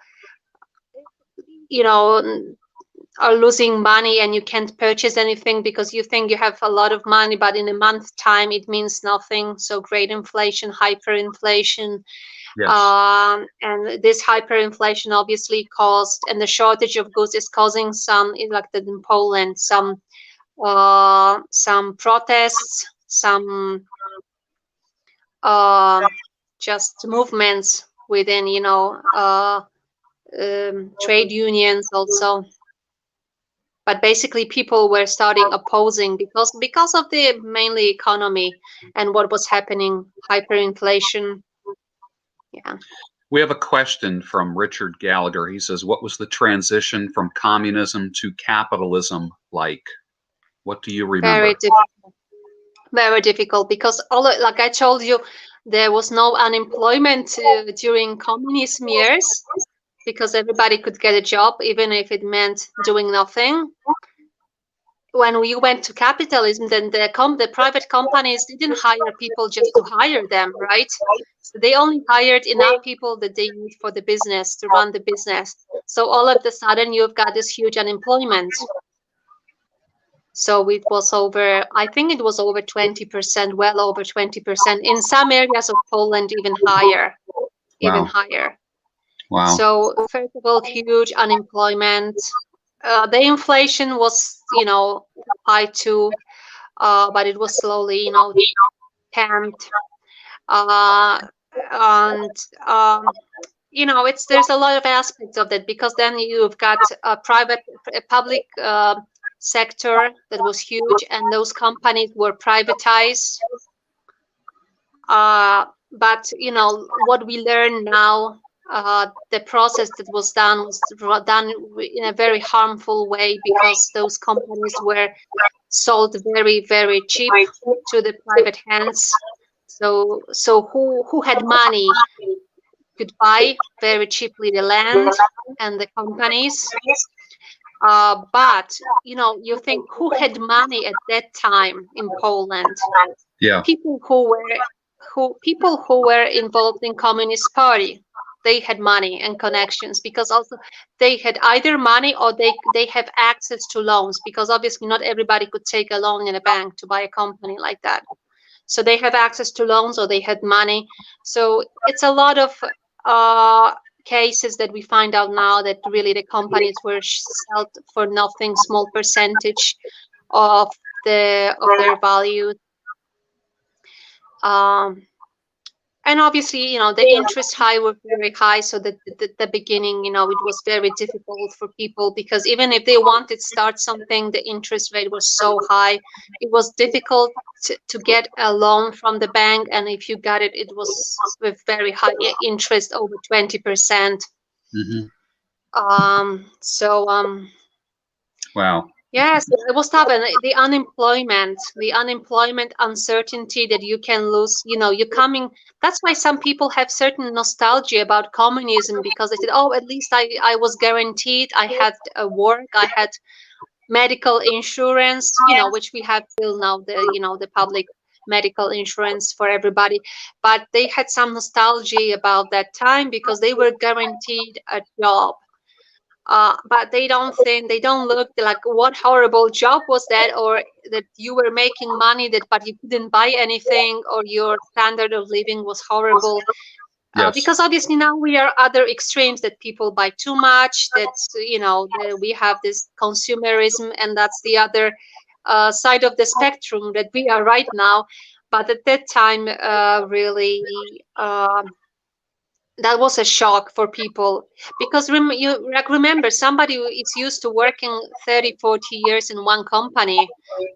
are losing money, and you can't purchase anything because you think you have a lot of money, but in a month's time it means nothing. So great inflation, hyperinflation. Yes. And this hyperinflation obviously caused, and the shortage of goods is causing some, like in Poland, some protests, some just movements within, trade unions also. But basically, people were starting opposing because of the mainly economy and what was happening, hyperinflation. Yeah. We have a question from Richard Gallagher. He says, "What was the transition from communism to capitalism like? What do you remember?" Very difficult, because like I told you, there was no unemployment during communism years, because everybody could get a job, even if it meant doing nothing. When we went to capitalism, then the private companies didn't hire people just to hire them, right? So they only hired enough people that they need for the business, to run the business. So all of a sudden, you've got this huge unemployment. So it was I think it was over 20%, well over 20%. In some areas of Poland, even higher. Even higher. Wow. So first of all, huge unemployment. The inflation was, high too, but it was slowly, tamped. And there's a lot of aspects of that, because then you've got a public sector that was huge, and those companies were privatized. But what we learn now, the process that was done in a very harmful way, because those companies were sold very, very cheap to the private hands. So who had money could buy very cheaply the land and the companies. But you think, who had money at that time in Poland? Yeah. People who were involved in Communist Party. They had money and connections, because also they had either money, or they have access to loans, because obviously not everybody could take a loan in a bank to buy a company like that. So they have access to loans, or they had money. So it's a lot of cases that we find out now that really the companies were sold for nothing, small percentage of their value. And obviously, the interest high were very high. So that the beginning, it was very difficult for people, because even if they wanted to start something, the interest rate was so high. It was difficult to get a loan from the bank. And if you got it, it was with very high interest, over 20%. Wow. Yes, it was tough. And the unemployment uncertainty that you can lose, you're coming. That's why some people have certain nostalgia about communism, because they said, oh, at least I was guaranteed, I had a work, I had medical insurance, which we have still now, the public medical insurance for everybody. But they had some nostalgia about that time, because they were guaranteed a job. But they don't look like, what horrible job was that, or that you were making money but you didn't buy anything, or your standard of living was horrible. Because obviously now we are other extremes, that people buy too much, that we have this consumerism, and that's the other side of the spectrum that we are right now. But at that time, really, that was a shock for people, because remember, somebody who is used to working 30-40 years in one company,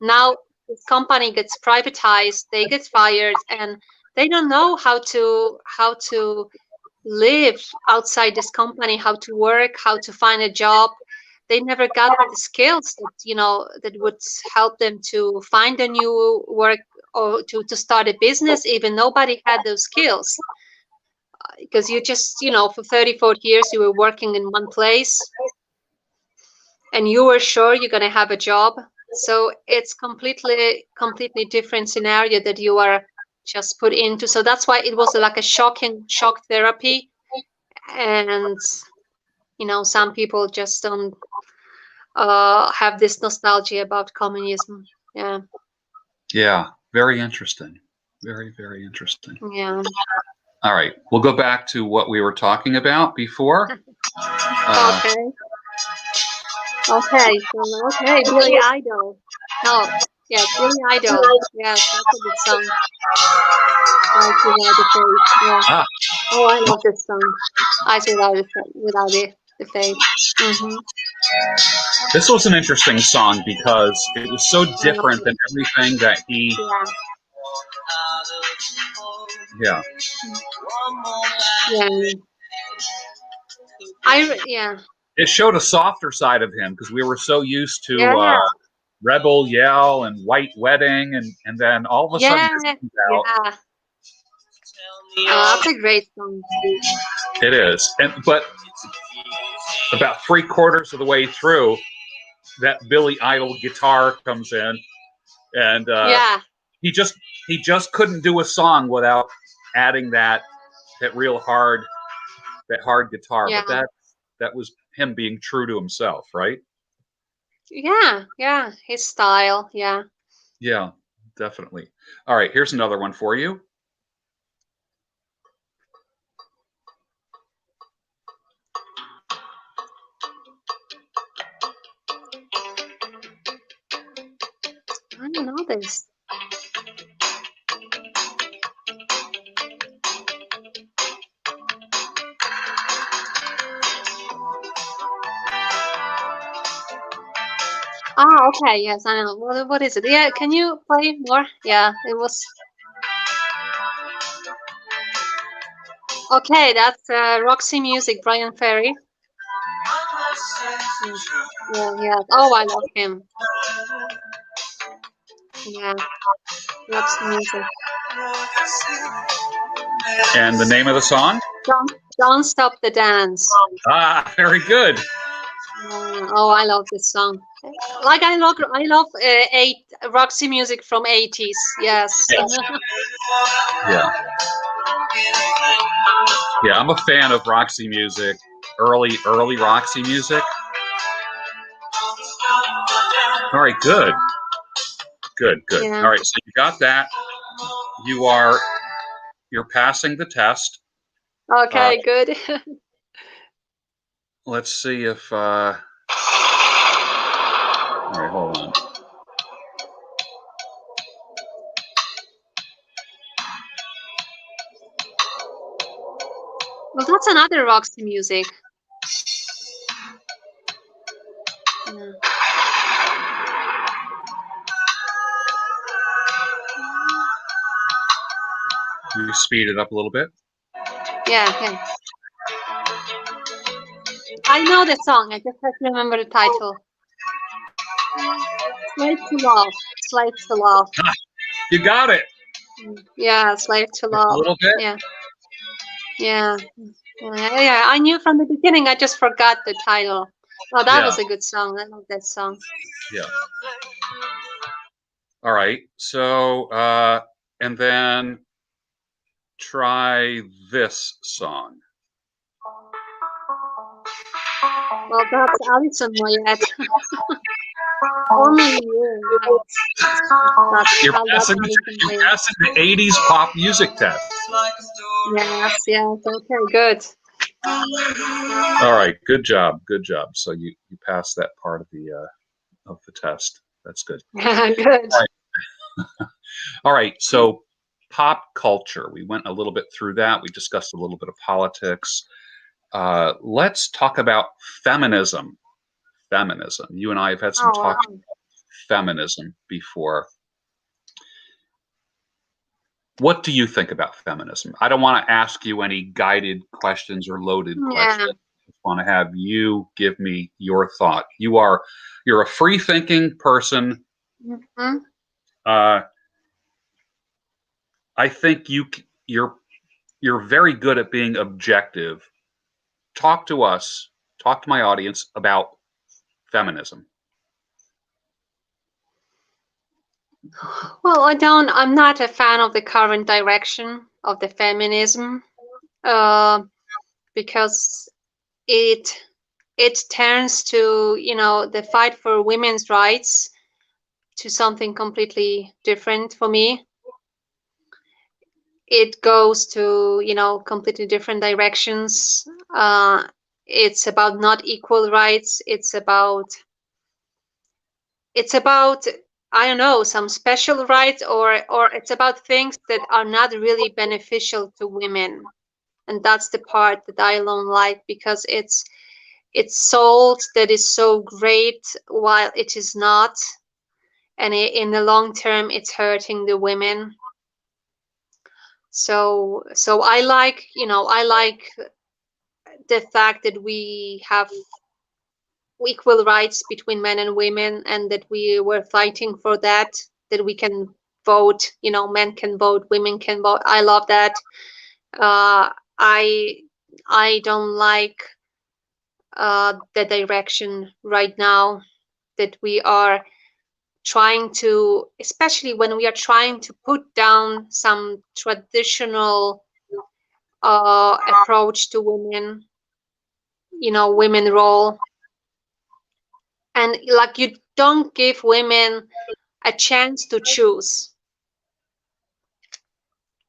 now this company gets privatized, they get fired, and they don't know how to live outside this company, how to work, how to find a job. They never got the skills that that would help them to find a new work, or to start a business. Even nobody had those skills, because you just, for 30-40 years you were working in one place and you were sure you're going to have a job. So it's completely different scenario that you are just put into. So that's why it was like a shock therapy. And some people just don't have this nostalgia about communism. Yeah, very interesting. Very, very interesting. Yeah. All right, we'll go back to what we were talking about before. Okay, Billy Idol. No, yeah, Billy Idol. Yes, that's a good song. Eyes Without the Face. Yeah. Oh, I love this song. Eyes Without the Face. This was an interesting song because it was so different than everything that he. Yeah. It showed a softer side of him, because we were so used to Rebel Yell and White Wedding, and then all of a sudden this comes out. That's a great song. It is, but about 3/4 of the way through, that Billy Idol guitar comes in, and he just couldn't do a song without adding that real hard guitar. Yeah. But that was him being true to himself, right? Yeah, his style. Yeah, definitely. All right, here's another one for you. I don't know this. Okay, yes, I know. What is it? Yeah, can you play more? Yeah, it was. Okay, that's Roxy Music, Brian Ferry. Yeah. Oh, I love him. Yeah, Roxy Music. And the name of the song? Don't Stop the Dance. Very good. Oh, I love this song. Like I love Roxy Music from 80s. Yes. Yeah, I'm a fan of Roxy Music, early Roxy Music. All right, good. Yeah. All right, so you got that. You're passing the test. Okay, good. Let's see if. All right, hold on. Well, that's another Roxy Music. Yeah. Can you speed it up a little bit? Yeah. I know the song. I just have to remember the title. Slave to Love. You got it. Yeah, Slave to Love. A little bit. Yeah. I knew from the beginning. I just forgot the title. Oh, that was a good song. I love that song. Yeah. All right. So, and then try this song. Well, that's Alison Moyet. Only You. You're passing the 80s pop music test. Yes. Okay, good. All right, good job. So you passed that part of the test. That's good. Good. All right. All right. So pop culture. We went a little bit through that. We discussed a little bit of politics. Let's talk about feminism. Feminism. You and I have had some Oh, talks wow. about feminism before. What do you think about feminism? I don't want to ask you any guided questions or loaded Yeah. questions. I just want to have you give me your thought. You're a free-thinking person. Hmm. Uh, I think you're very good at being objective. Talk to us, talk to my audience about feminism. Well, I'm not a fan of the current direction of the feminism, because it it turns to, the fight for women's rights to something completely different for me. It goes to, completely different directions. It's about not equal rights. It's about I don't know, some special rights, or it's about things that are not really beneficial to women. And that's the part that I don't like, because it's sold that is so great while it is not, and in the long term it's hurting the women. So I like the fact that we have equal rights between men and women, and that we were fighting for that we can vote, men can vote, women can vote. I love that. Uh i i don't like the direction right now that we are trying to, especially when we are trying to put down some traditional approach to women, women role. And like, you don't give women a chance to choose.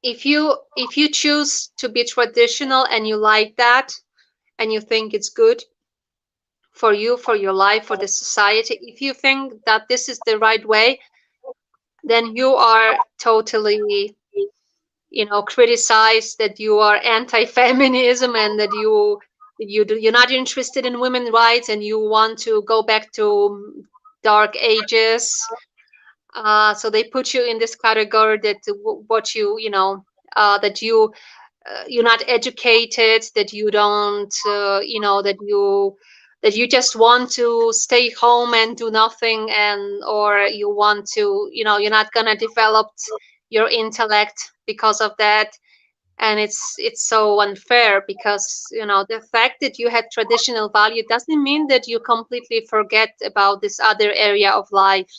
If you choose to be traditional and you like that, and you think it's good for you, for your life, for the society, if you think that this is the right way, then you are totally, criticized, that you are anti-feminism, and that you're not interested in women's rights, and you want to go back to dark ages. So they put you in this category, that what that you're not educated, that you don't, that you just want to stay home and do nothing, and or you want to, you're not gonna develop your intellect because of that. And it's so unfair, because the fact that you had traditional value doesn't mean that you completely forget about this other area of life,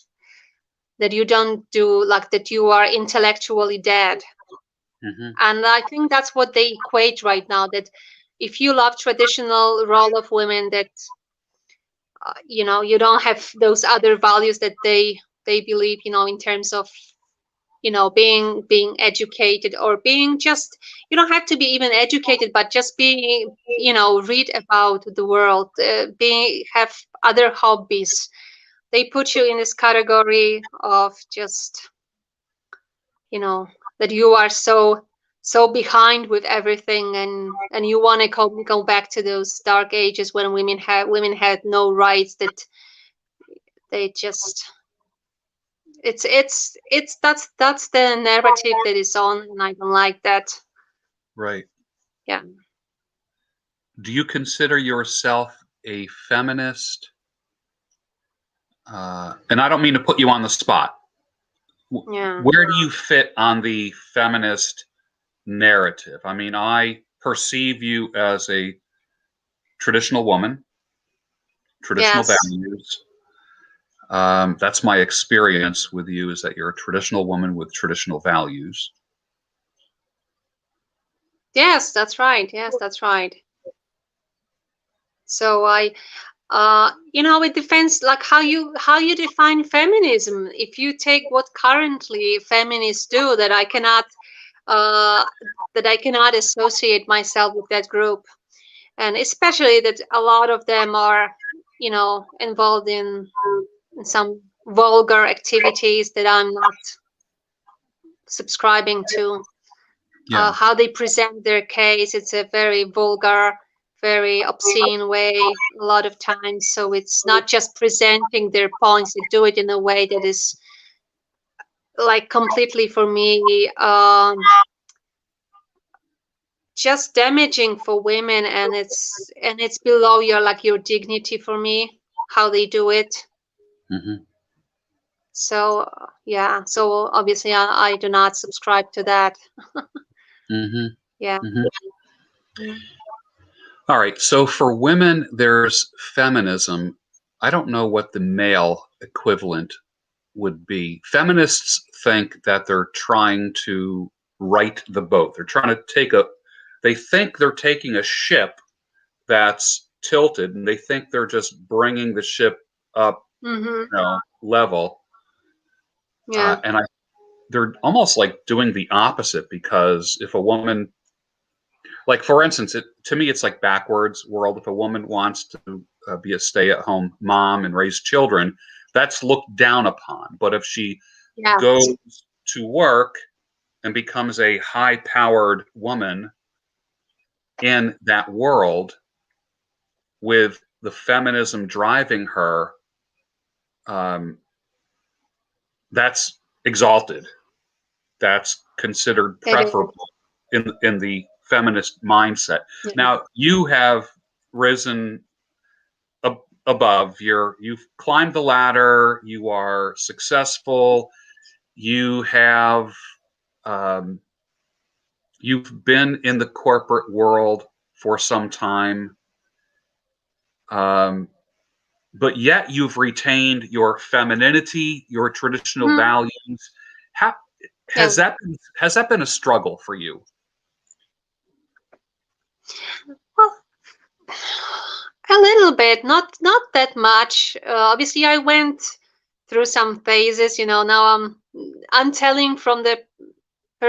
that you don't do, like, that you are intellectually dead. Mm-hmm. And I think that's what they equate right now, that if you love traditional role of women, that you don't have those other values that they believe, in terms of, being educated, or being just, you don't have to be even educated, but just being, read about the world, being, have other hobbies. They put you in this category of just, that you are so behind with everything, and you want to go back to those dark ages when women had no rights, that they just, it's that's the narrative that is on, and I don't like that. Right. Yeah. Do you consider yourself a feminist? And I don't mean to put you on the spot. Yeah. Where do you fit on the feminist narrative? I mean, I perceive you as a traditional woman, traditional Yes. values. That's my experience with you, is that you're a traditional woman with traditional values. Yes, that's right. Yes, that's right. So it depends, like, how you define feminism. If you take what currently feminists do, uh, that I cannot associate myself with that group, and especially that a lot of them are, involved in some vulgar activities that I'm not subscribing to. Yeah. How they present their case, it's a very vulgar, very obscene way a lot of times. So it's not just presenting their points, they do it in a way that is like completely, for me, just damaging for women, and it's below your dignity, for me, how they do it. Mm-hmm. So yeah, so obviously I do not subscribe to that. Mm-hmm. Yeah. Mm-hmm. Mm. All right. So for women, there's feminism. I don't know what the male equivalent would be. Feminists think that they're trying to right the boat. They're trying to they think they're taking a ship that's tilted, and they think they're just bringing the ship up, Mm-hmm. level. Yeah. And they're almost like doing the opposite, because if a woman, like for instance, to me it's like backwards world. If a woman wants to be a stay-at-home mom and raise children, that's looked down upon. But if she Yeah. goes to work and becomes a high-powered woman in that world with the feminism driving her, that's exalted. That's considered It is. preferable in the feminist mindset. Yeah. Now you have risen above. You've climbed the ladder. You are successful. You have you've been in the corporate world for some time, but yet you've retained your femininity, your traditional Mhm. values. How Yeah. has that been a struggle for you? Well, a little bit, not that much. Obviously, I went through some phases. Now I'm telling from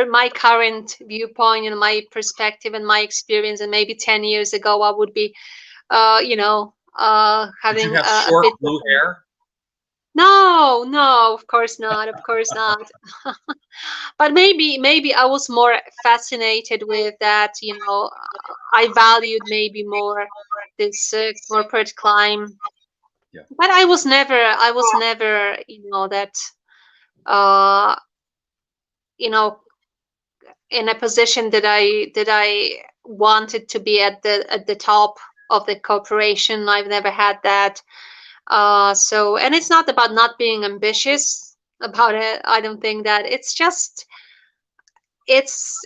my current viewpoint and my perspective and my experience. And maybe 10 years ago, I would be, Did you having have a short bit blue different. hair? No, no, of course not. Of course not. But maybe I was more fascinated with that. I valued maybe more this corporate climb. Yeah. But I was never that uh you know in a position that I wanted to be at the top of the corporation. I've never had that. So, and it's not about not being ambitious about it. I don't think that. It's just it's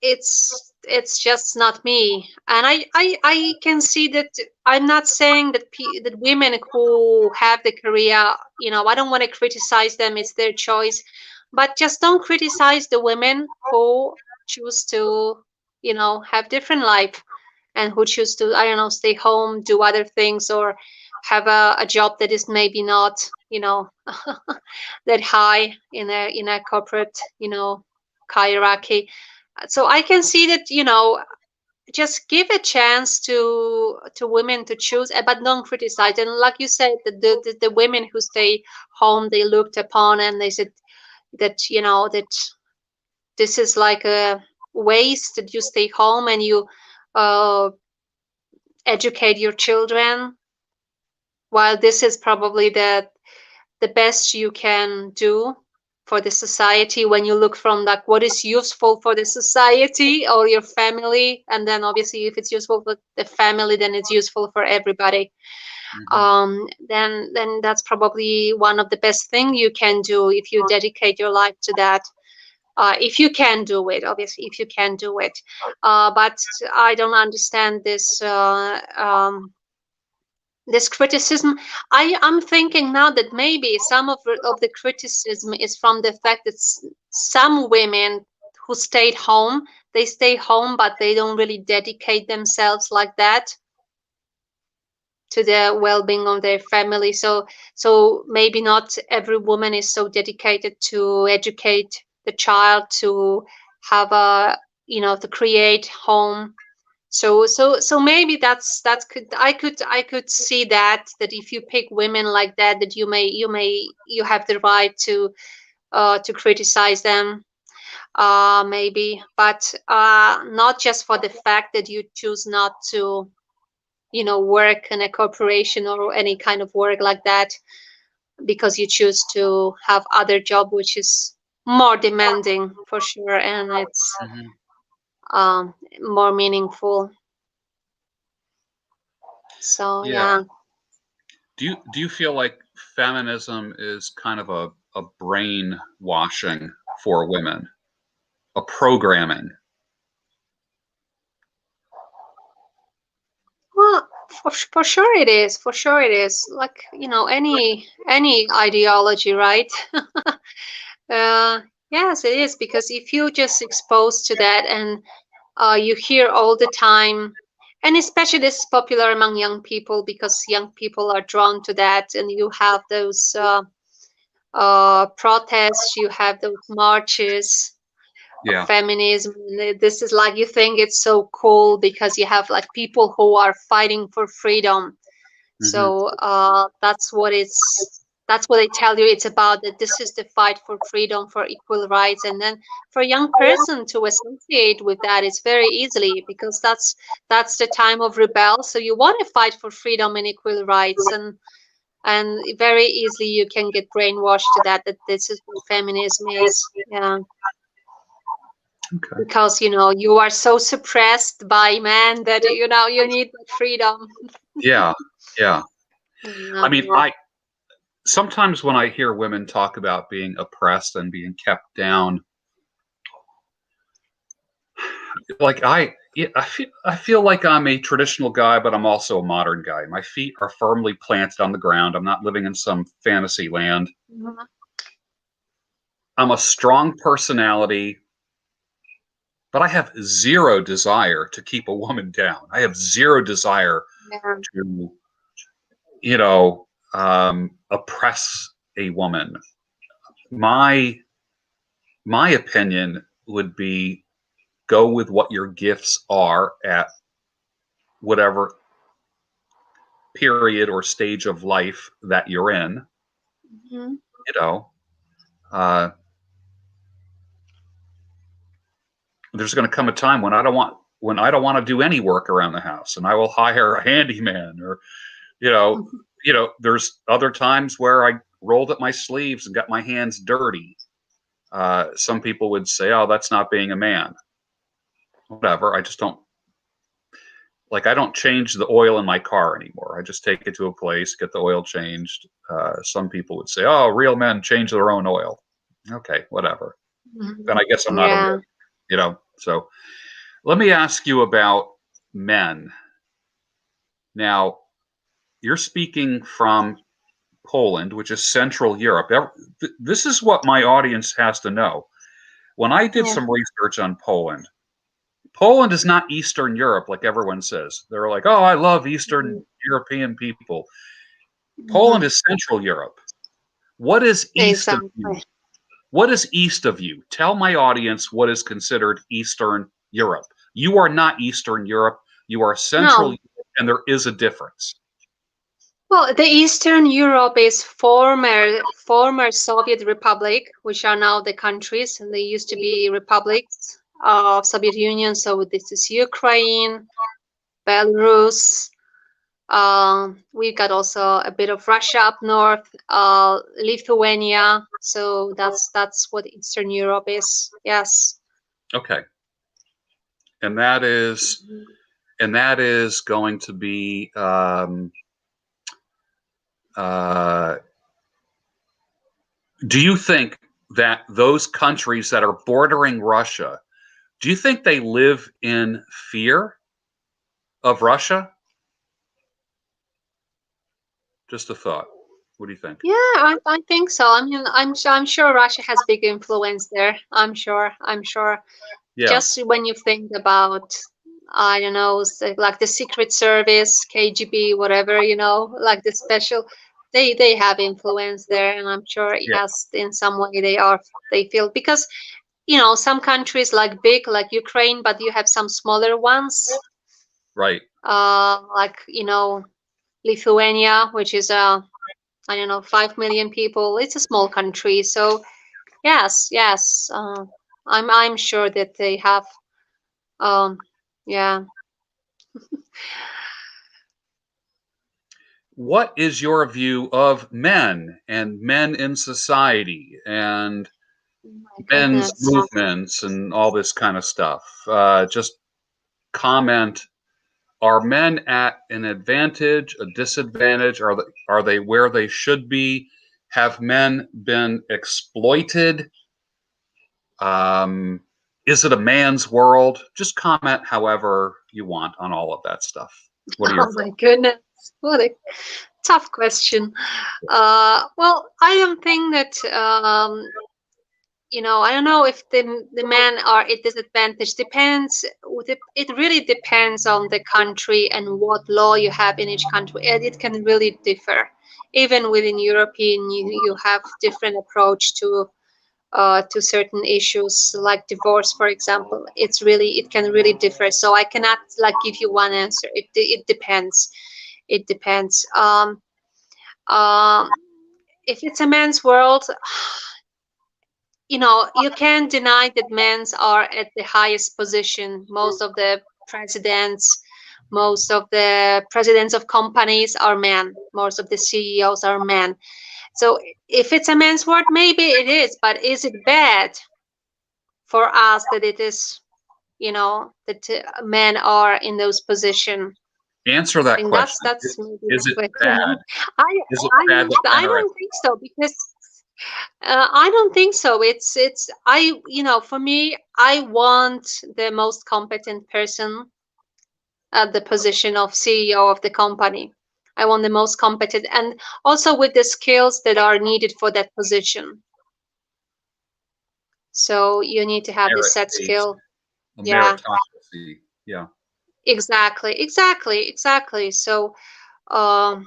it's just not me. And I can see that. I'm not saying that women who have the career, I don't want to criticize them, it's their choice, but just don't criticize the women who choose to have different life, and who choose to, I don't know, stay home, do other things, or have a job that is maybe not that high in a corporate hierarchy. So I can see that, just give a chance to women to choose, but don't criticize. And like you said, the women who stay home, they looked upon, and they said that that this is like a waste, that you stay home and you uh, educate your children, while this is probably the best you can do for the society, when you look from like what is useful for the society or your family. And then obviously if it's useful for the family, then it's useful for everybody. Mm-hmm. Then that's probably one of the best thing you can do, if you dedicate your life to that. If you can do it, obviously, if you can do it. But I don't understand this criticism. I'm thinking now that maybe some of the criticism is from the fact that some women who stayed home, they stay home, but they don't really dedicate themselves like that to the well-being of their family. So maybe not every woman is so dedicated to educate the child, to have a to create home. So maybe I could see that if you pick women like that, that you have the right to criticize them, maybe, but not just for the fact that you choose not to, work in a corporation or any kind of work like that, because you choose to have other job which is more demanding for sure, and it's Hmm. more meaningful. So Yeah. yeah. Do you feel like feminism is kind of a brainwashing for women, a programming? Well, for sure it is. For sure it is. Like, any ideology, right? uh, yes, it is, because if you just exposed to that, and you hear all the time, and especially this is popular among young people because young people are drawn to that, and you have those protests, you have those marches of Yeah. feminism. And this is like, you think it's so cool because you have like people who are fighting for freedom. Hmm. So that's what they tell you it's about, that this is the fight for freedom, for equal rights. And then for a young person to associate with that, it's very easily, because that's the time of rebel. So you want to fight for freedom and equal rights, and very easily you can get brainwashed to that this is what feminism is. Yeah. Okay. Because you are so suppressed by men that you need that freedom. Yeah. Yeah. I mean, Yeah. I sometimes when I hear women talk about being oppressed and being kept down, like yeah, I feel like I'm a traditional guy, but I'm also a modern guy. My feet are firmly planted on the ground. I'm not living in some fantasy land. Mhm. I'm a strong personality, but I have zero desire to keep a woman down. I have zero desire Yeah. to, oppress a woman. My my opinion would be go with what your gifts are at whatever period or stage of life that you're in. Mhm. You know, uh, there's going to come a time when I don't want to do any work around the house, and I will hire a handyman, or you know, there's other times where I rolled up my sleeves and got my hands dirty. Some people would say, "Oh, that's not being a man." Whatever. I just don't like. I don't change the oil in my car anymore. I just take it to a place, get the oil changed. Some people would say, "Oh, real men change their own oil." Okay, whatever. Then I guess I'm not a real, Yeah. So let me ask you about men. Now, you're speaking from Poland, which is Central Europe. This is what my audience has to know. When I did Yeah. some research on Poland, Poland is not Eastern Europe like everyone says. They're like, oh, I love Eastern European people. Poland Mhm. is Central Europe. What is east of you? Exactly. What is east of you? Tell my audience what is considered Eastern Europe. You are not Eastern Europe. You are Central No. Europe, and there is a difference. Well, the Eastern Europe is former Soviet Republic, which are now the countries, and they used to be republics of Soviet Union. So this is Ukraine, Belarus. We got also a bit of Russia up north, Lithuania. So that's what Eastern Europe is. Yes. Okay. And that is Mhm. going to be uh, do you think that those countries that are bordering Russia, do you think they live in fear of Russia? Just a thought. What do you think? Yeah, I think so. I mean, I'm sure Russia has big influence there. I'm sure. I'm sure. Yeah. Just when you think about, I don't know, like the Secret Service, KGB, whatever, like the special, they have influence there, and I'm sure, Yeah. yes, in some way they feel, because some countries like big like Ukraine, but you have some smaller ones. Right. Like, Lithuania, which is I don't know, 5 million people. It's a small country, so yes. I'm sure that they have. Yeah. What is your view of men and men in society and Oh my men's goodness. movements and all this kind of stuff? Just comment. Are men at an advantage, a disadvantage? Are they where they should be? Have men been exploited? Um, is it a man's world? Just comment however you want on all of that stuff. What are your Oh my goodness. What a tough question. Well, I don't think that I don't know if the men are at disadvantage. Depends. It really depends on the country and what law you have in each country, and it can really differ. Even within European, you have different approach to certain issues like divorce, for example. It can really differ. So I cannot like give you one answer. It depends. It depends. Um, if it's a man's world, you can't deny that men are at the highest position. Most of the presidents of companies are men. Most of the CEOs are men. So if it's a man's world, maybe it is, but is it bad for us that it is, that men are in those positions? answer I that think question? that's maybe Is the it bad? question. I Is it I bad that men I are? don't think so because I don't think so. It's I for me, I want the most competent person at the position of CEO of the company. I want the most competent and also with the skills that are needed for that position. So you need to have the Merit set based, skill. a Yeah, meritocracy. Yeah. exactly. Um,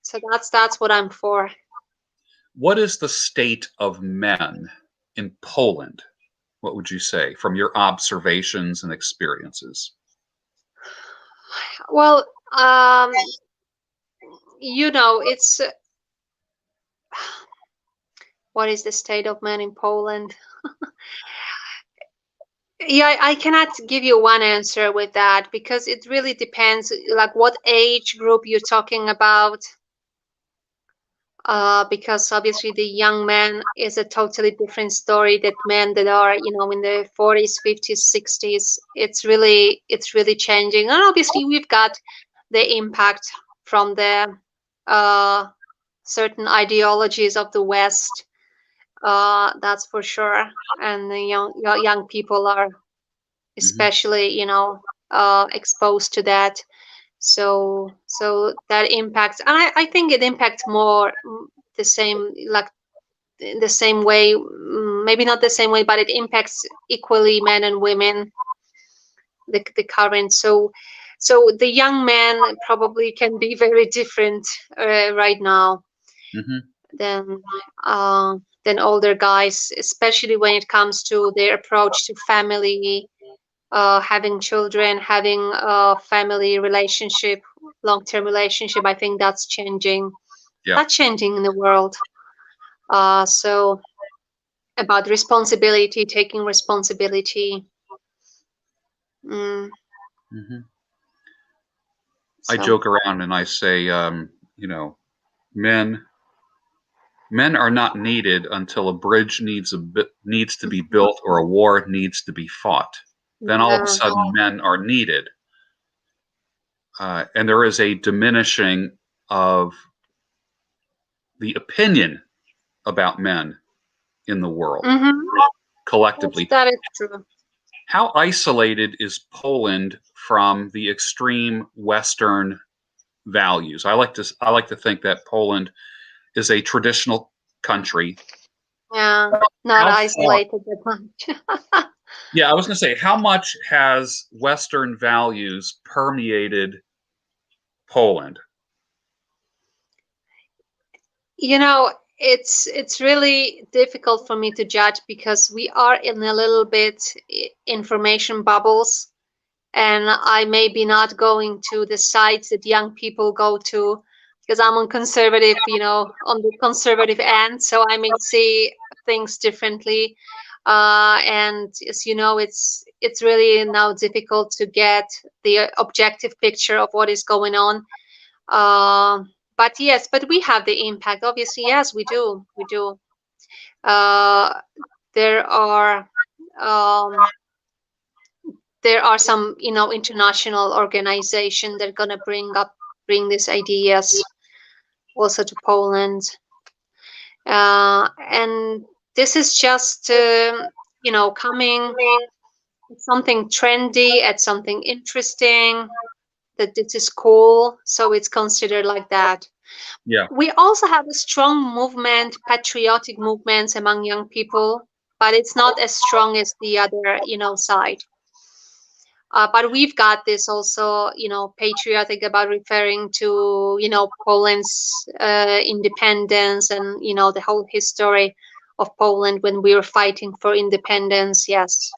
so that's what I'm for. What is the state of men in Poland? What would you say from your observations and experiences? Well, it's what is the state of man in Poland? Yeah, I cannot give you one answer with that because it really depends, like what age group you're talking about. Because obviously the young man is a totally different story that men that are, in their 40s, 50s, 60s. It's really changing. And obviously we've got the impact from the uh, certain ideologies of the West. That's for sure. And the young people are Hmm. especially, exposed to that. So that impacts, and I think it impacts more the same, like the same way, maybe not the same way, but it impacts equally men and women, the current. So the young man probably can be very different right now Hmm. than than older guys, especially when it comes to their approach to family, having children, having a family relationship, long-term relationship. I think that's changing. Yeah. That's changing in the world. So about responsibility, taking responsibility. Mm, Hmm. I so. joke around and I say, men men are not needed until a bridge needs to be built or a war needs to be fought. Then all of a Yeah. sudden, men are needed, and there is a diminishing of the opinion about men in the world Mm-hmm. collectively. That is true. How isolated is Poland from the extreme Western values? I like to think that Poland is a traditional country. Yeah. Not How far? isolated that much. Yeah, I was going to say, how much has Western values permeated Poland? It's really difficult for me to judge because we are in a little bit information bubbles. and I may be not going to the sites that young people go to because I'm on conservative, on the conservative end, so I may see things differently. And as you know, it's really now difficult to get the objective picture of what is going on. But yes, but we have the impact. Obviously, yes, we do. We do. Uh, there are um, there are some, international organization that are gonna bring these ideas also to Poland. And this is just coming something trendy at something interesting, that this is cool, so it's considered like that. Yeah. We also have a strong movement, patriotic movements among young people, but it's not as strong as the other, side. But we've got this also, patriotic about referring to, Poland's independence, and, the whole history of Poland when we were fighting for independence. Yes.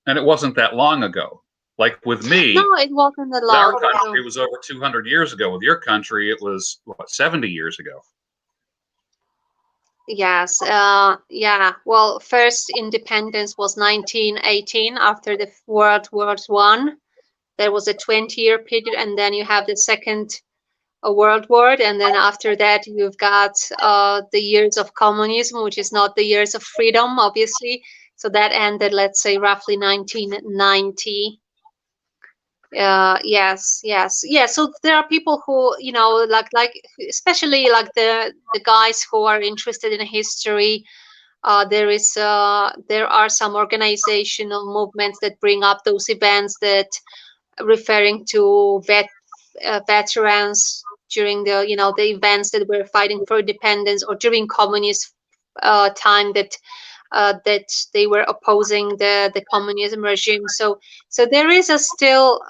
And it wasn't that long ago. Like with me, No, it wasn't that long. our country was over 200 years ago. With your country, it was, what, 70 years ago? Yes. Yeah. Well, first independence was 1918 after the World War One. There was a 20-year period, and then you have the second World War, and then after that you've got the years of communism, which is not the years of freedom, obviously. So that ended, let's say, roughly 1990. Yes, yes, yeah. So there are people who, like especially like the guys who are interested in history. There are some organizational movements that bring up those events, that referring to veterans during the events that were fighting for independence, or during communist time, that they were opposing the communism regime. So there is a still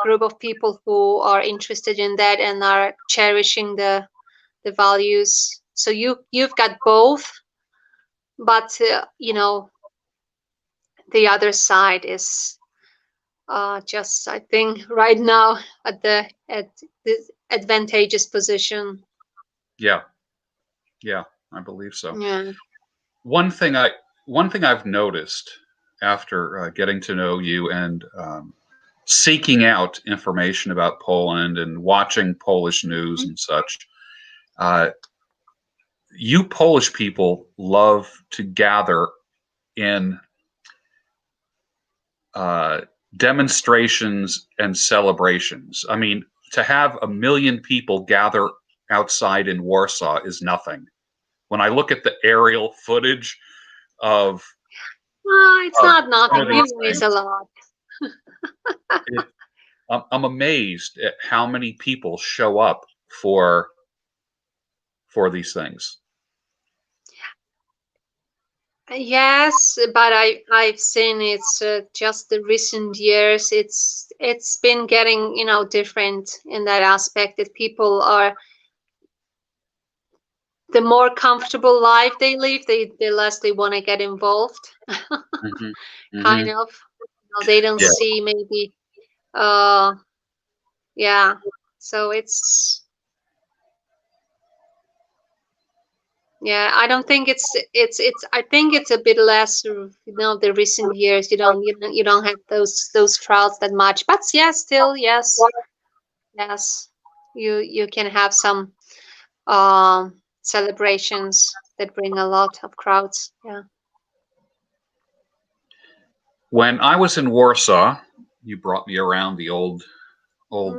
group of people who are interested in that and are cherishing the values. So you've got both, but the other side is just, I think, right now at the advantageous position. Yeah. Yeah, I believe so. Yeah. One thing I've noticed after getting to know you and seeking out information about Poland and watching Polish news and such, you Polish people love to gather in demonstrations and celebrations. I mean, to have 1 million people gather outside in Warsaw is nothing. When I look at the aerial footage of It's not nothing. It's a lot. I'm amazed at how many people show up for these things. Yes, but I've seen it's just the recent years. It's been getting different in that aspect, that people are, the more comfortable life they live, the less they want to get involved. Kind of. They don't see maybe. Yeah. So it's. Yeah, I don't think it's. I think it's a bit less. The recent years, you don't have those crowds that much. But yes, still yes, yes. You can have some celebrations that bring a lot of crowds. Yeah. When I was in Warsaw, you brought me around the old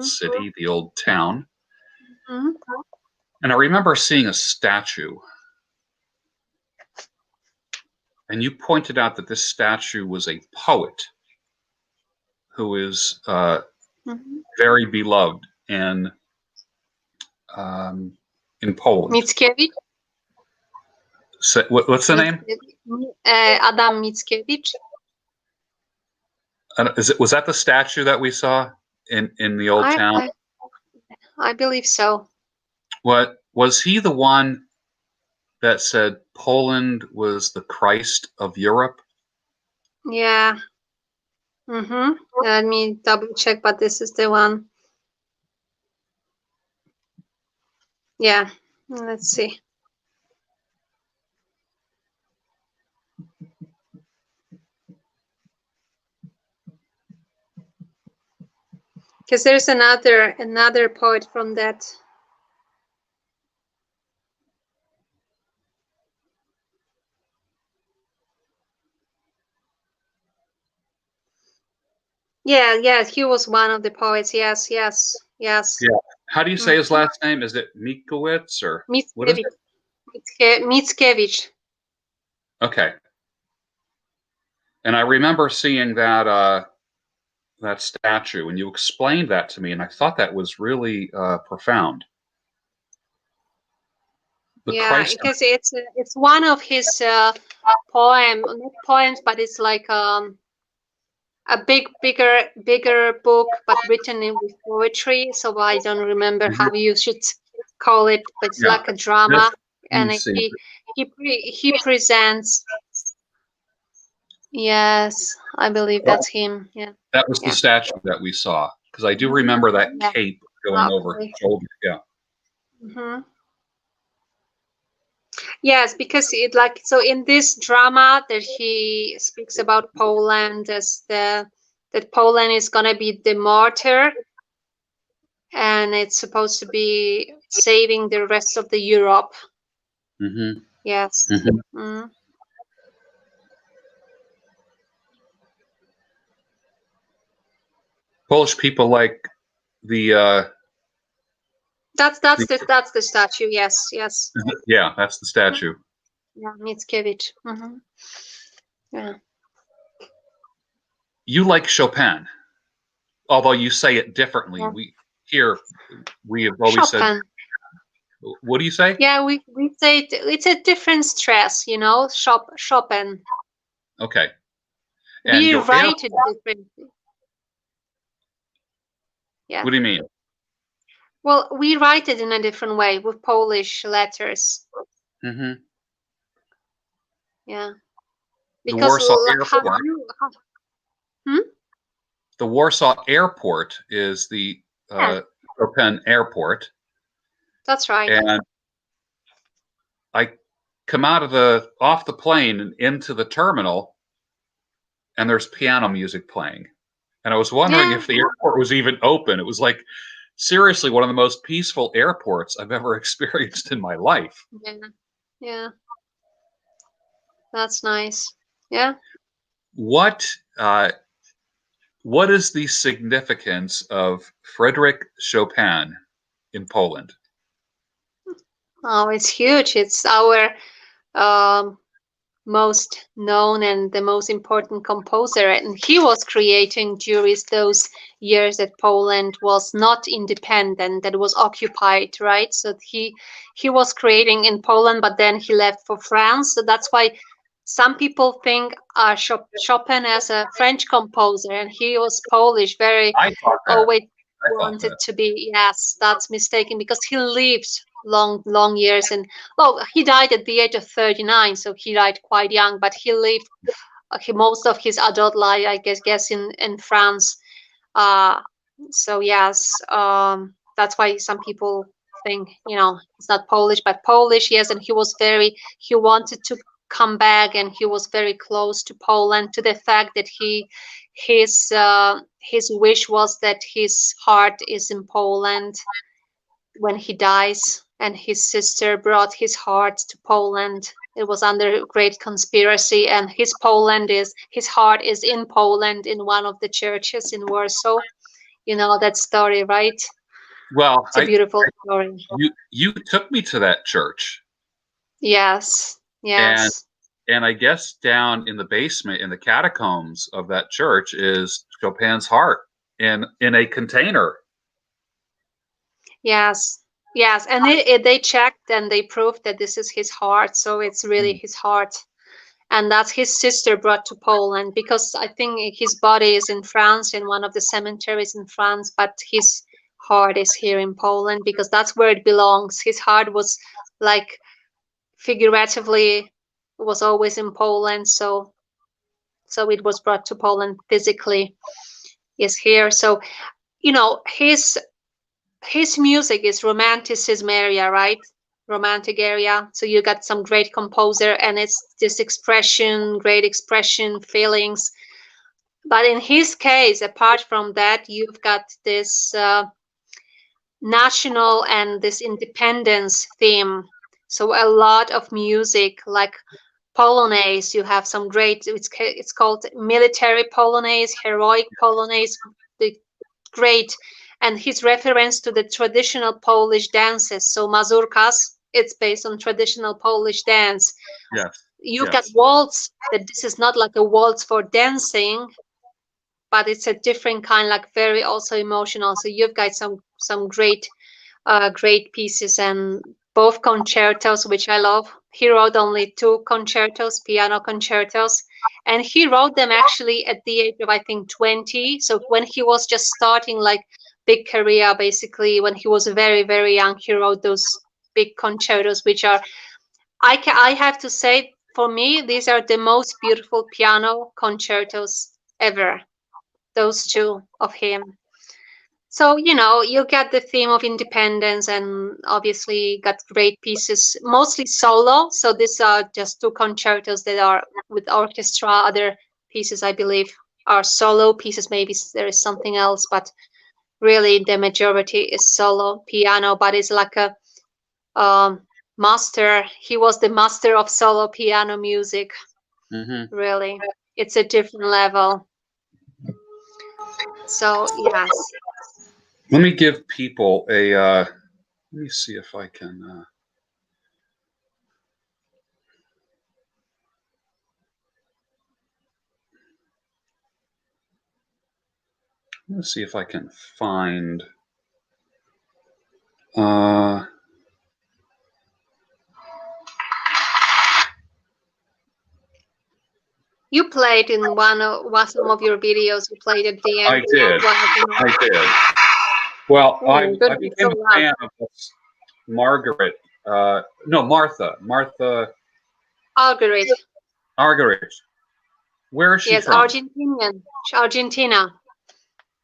city, the old town, and I remember seeing a statue. And you pointed out that this statue was a poet who is very beloved in Poland. Mickiewicz. So, what's the name? Adam Mickiewicz. Was that the statue that we saw in the old town? I believe so. What was he the one that said Poland was the Christ of Europe? Yeah. Let me double check, but this is the one. Yeah, let's see. Because there's another poet from that. Yeah, he was one of the poets. Yes. Yeah. How do you say his last name? Is it Mikowitz or what is it? Mickiewicz. Okay. And I remember seeing that that statue, and you explained that to me, and I thought that was really profound. Because it's one of his not poems, but it's like a bigger book, but written in with poetry. So I don't remember how you should call it, but it's like a drama, and he presents. Yes, I believe that's him. Yeah, that was the statue that we saw, because I do remember that cape going over his shoulder. Yeah. Yes, because so in this drama that he speaks about Poland as that Poland is gonna be the martyr, and it's supposed to be saving the rest of the Europe. Yes. Polish people like the that's the statue. Yes. Yeah, that's the statue. Yeah, Mickiewicz. Yeah. You like Chopin, although you say it differently. Yeah. We have always Chopin. said. What do you say? Yeah, we say it's a different stress, Chopin. Okay. And we write it differently. Yeah. What do you mean? Well, we write it in a different way with Polish letters. Yeah. Because the Warsaw Airport. The Warsaw Airport is the Chopin Airport. That's right. And I come off the plane and into the terminal, and there's piano music playing. And I was wondering if the airport was even open. It was like, seriously, one of the most peaceful airports I've ever experienced in my life. Yeah. That's nice. Yeah. What is the significance of Frederick Chopin in Poland? Oh, it's huge. It's our most known and the most important composer, and he was creating during those years that Poland was not independent, that was occupied, right? So he was creating in Poland, but then he left for France. So that's why some people think Chopin as a French composer, and he was Polish. Always wanted to be. Yes, that's mistaken, because he lived long years, and he died at the age of 39, so he died quite young, but he lived most of his adult life, I guess in France. So yes, that's why some people think it's not Polish, but Polish. Yes, and he wanted to come back, and he was very close to Poland, to the fact that his wish was that his heart is in Poland when he dies, and his sister brought his heart to Poland. It was under great conspiracy, and his heart is in Poland, in one of the churches in Warsaw. You know that story, right? Well, it's a beautiful story. You took me to that church. Yes. And I guess down in the basement, in the catacombs of that church, is Chopin's heart in a container. Yes, and they checked and they proved that this is his heart, so it's really his heart, and that's his sister brought to Poland, because I think his body is in France, in one of the cemeteries in France, but his heart is here in Poland, because that's where it belongs. His heart was, like, figuratively, was always in Poland, so So it was brought to Poland physically, is here. So, you know, his music is romanticism area, right? Romantic area. So you got some great composer, and it's this expression, great expression, feelings. But in his case, apart from that, you've got this national and this independence theme. So a lot of music, like Polonaise. You have some great. It's called military Polonaise, heroic Polonaise. The great, and his reference to the traditional Polish dances. So mazurkas. It's based on traditional Polish dance. Yes. You've got waltz. That this is not like a waltz for dancing, but it's a different kind, like very also emotional. So you've got some great great pieces, and both concertos, which I love. He wrote only 2 concertos, piano concertos, and he wrote them actually at the age of, I think, 20. So when he was just starting like big career, basically when he was very, very young, he wrote those big concertos, which are, I have to say, for me, these are the most beautiful piano concertos ever. Those 2 of him. So, you know, you get the theme of independence, and obviously got great pieces, mostly solo. So these are just 2 concertos that are with orchestra. Other pieces, I believe, are solo pieces. Maybe there is something else, but really the majority is solo piano. But it's like a master. He was the master of solo piano music. Mm-hmm. Really, it's a different level. So, yes. Let me give people a. Let me see if I can. Let's see if I can find. You played in some of your videos. You played at the end. I did. I did. Well, I became a fan of this Margaret. No, Martha. Margaret. Margaret. Where is she yes, from? Argentinian. Argentina.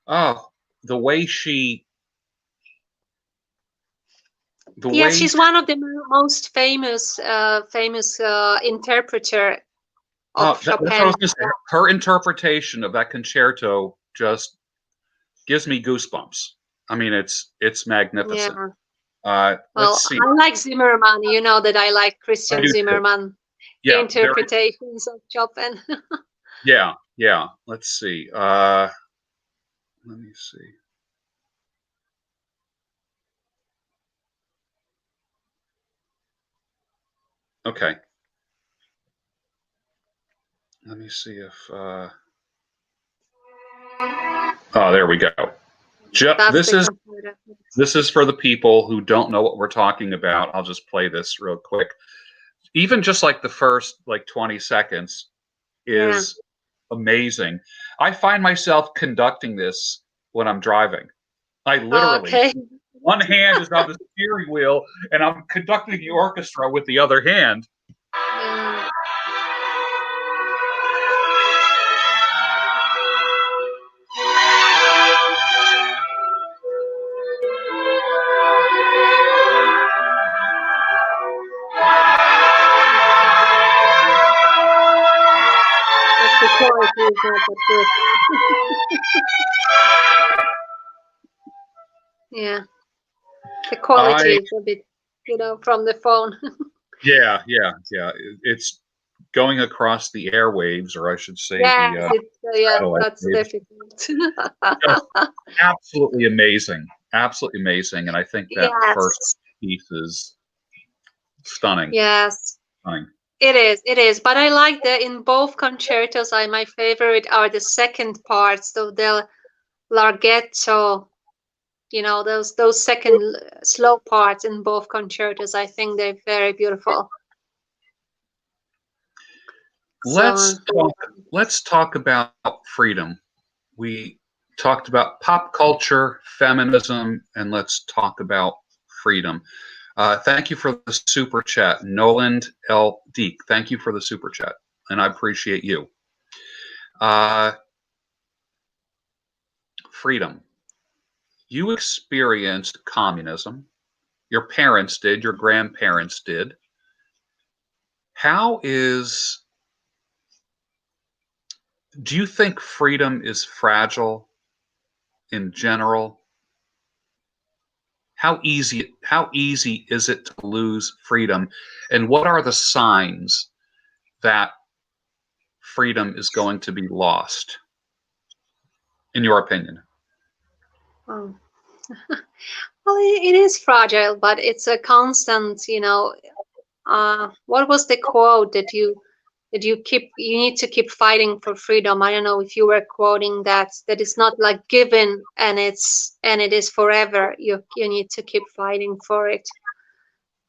Oh, the way she. Yes, she's one of the most famous interpreter of Chopin. Her interpretation of that concerto just gives me goosebumps. I mean, it's magnificent. Yeah. Let's see. I like Zimmerman. You know that I like Christian Zimmerman interpretations of Chopin. Yeah. Let's see. Let me see. Okay. Let me see if. Oh, there we go. This is for the people who don't know what we're talking about. I'll just play this real quick. Even just like the first 20 seconds is amazing. I find myself conducting this when I'm driving. I literally, one hand is on the steering wheel and I'm conducting the orchestra with the other hand. Yeah. The quality is not that good. Yeah. The quality is a bit, from the phone. Yeah. It's going across the airwaves, or I should say, that's difficult. Absolutely amazing, and I think that first piece is stunning. Yes, stunning. It is. But I like that in both concertos. My favorite are the second parts, so the larghetto. Those second slow parts in both concertos. I think they're very beautiful. Let's talk about freedom. We talked about pop culture, feminism, and let's talk about freedom. Thank you for the super chat, Noland L. Deek. Thank you for the super chat, and I appreciate you. Freedom. You experienced communism. Your parents did. Your grandparents did. Do you think freedom is fragile in general? How easy is it to lose freedom? And what are the signs that freedom is going to be lost, in your opinion? Um, well, it is fragile, but it's a constant, what was the quote that you need to keep fighting for freedom? I don't know if you were quoting that it's not like given and it is forever. You need to keep fighting for it.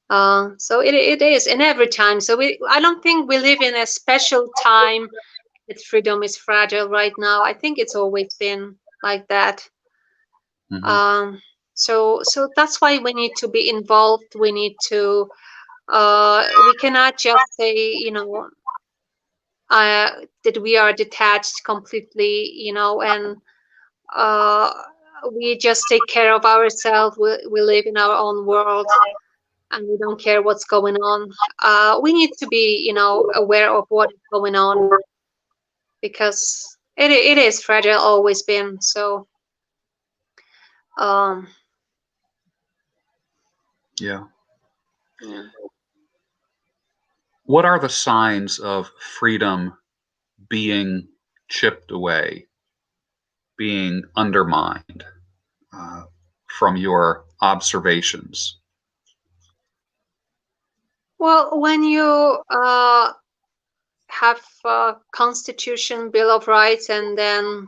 So it is in every time. So I don't think we live in a special time that freedom is fragile right now. I think it's always been like that. Mm-hmm. So that's why we need to be involved. We need to we cannot just say, that we are detached completely, and uh, we just take care of ourselves. We live in our own world and we don't care what's going on. We need to be, aware of what is going on, because it is fragile, always been. So, um, Yeah. yeah. What are the signs of freedom being chipped away, being undermined, from your observations? Well, when you have a Constitution, Bill of Rights, and then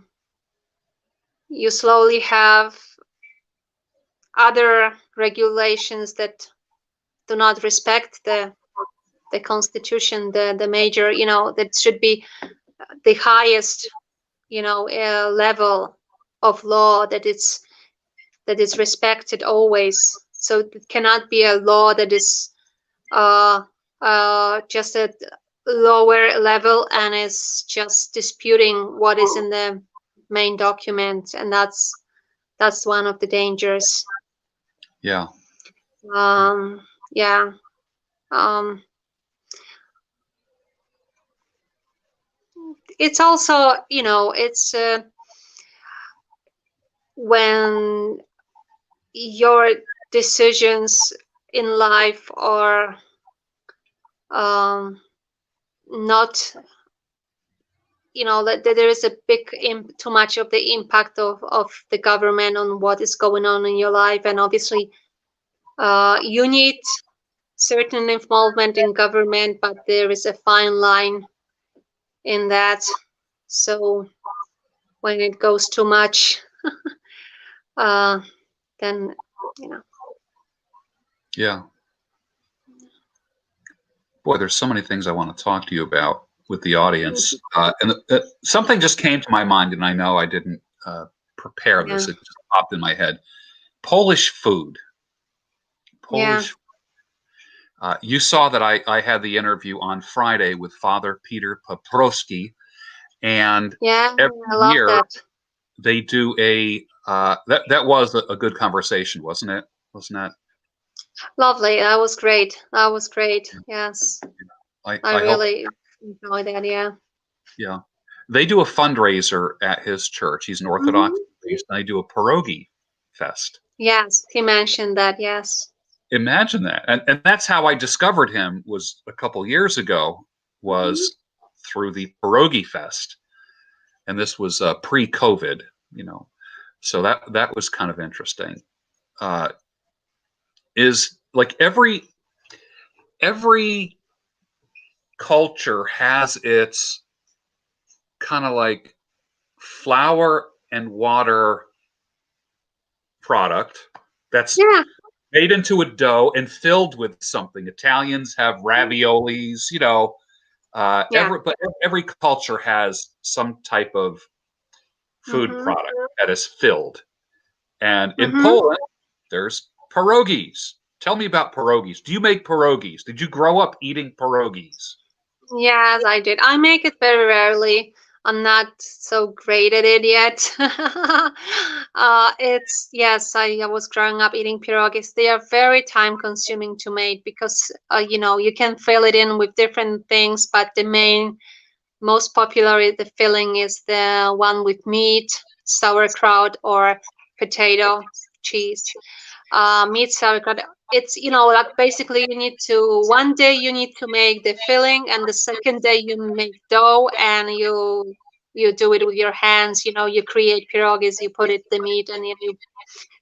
you slowly have other regulations that do not respect the Constitution, the major, that should be the highest, level of law, that is respected always. So it cannot be a law that is uh, just at lower level and is just disputing what is in the main document, and that's one of the dangers. Yeah. Yeah. It's also, it's when your decisions in life are not, that there is a big too much of the impact of the government on what is going on in your life. And obviously you need certain involvement in government, but there is a fine line in that. So when it goes too much, then, Yeah. Boy, there's so many things I want to talk to you about with the audience. And something just came to my mind, and I know I didn't prepare yeah, this. It just popped in my head. Polish food. yeah, Polish. You saw that I had the interview on Friday with Father Peter Poprowski, and yeah, every I love year that. they do that was a good conversation, wasn't it? Wasn't that? Lovely. That was great. That was great. Yes, I I hope. really enjoyed that. Yeah. Yeah. They do a fundraiser at his church. He's an Orthodox Mhm. priest, and they do a pierogi fest. Yes, he mentioned that. Yes. Imagine that. And that's how I discovered him, was a couple years ago, Mhm. was through the pierogi fest. And this was pre-COVID, So that was kind of interesting. Is like every culture has its kind of like flour and water product that's Yeah. made into a dough and filled with something. Italians have raviolis, Yeah. every culture has some type of food Mhm. product that is filled. And in Mhm. Poland, there's pierogies. Tell me about pierogies. Do you make pierogies? Did you grow up eating pierogies? Yes, I did. I make it very rarely. I'm not so great at it yet. It's yes, I was growing up eating pierogies. They are very time consuming to make because you can fill it in with different things, but the main most popular the filling is the one with meat, sauerkraut, or potato cheese. Meat sauerkraut. It's like basically you need to one day you need to make the filling, and the second day you make dough, and you do it with your hands. You create pierogies, you put it the meat, and then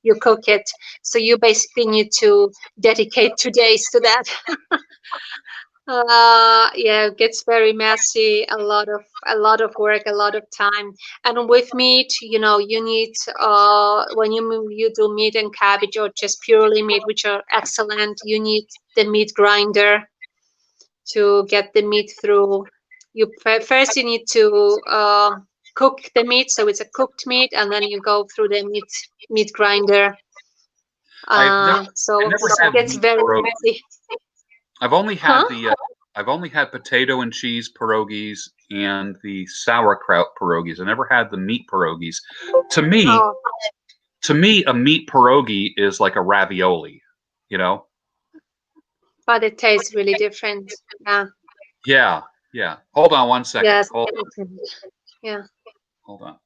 you cook it. So you basically need to dedicate 2 days to that. Yeah, it gets very messy. A lot of work, a lot of time. And with meat, you need when you do meat and cabbage or just purely meat, which are excellent, you need the meat grinder to get the meat through. First you need to cook the meat, so it's a cooked meat, and then you go through the meat grinder. So I've never it had gets meat very pierogi. messy. I've only had Huh? I've only had potato and cheese pierogies and the sauerkraut pierogies. I never had the meat pierogies. To me, Oh, a meat pierogi is like a ravioli, you know? but it tastes really different. Yeah. Yeah, yeah. Hold on one second. Yes. Yeah. Hold on.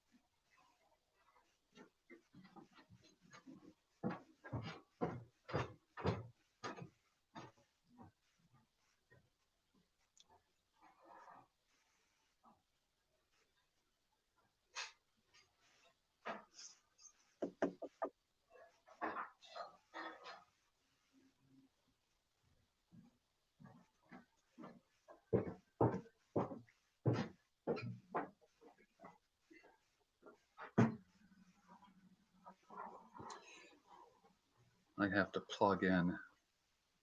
I have to plug in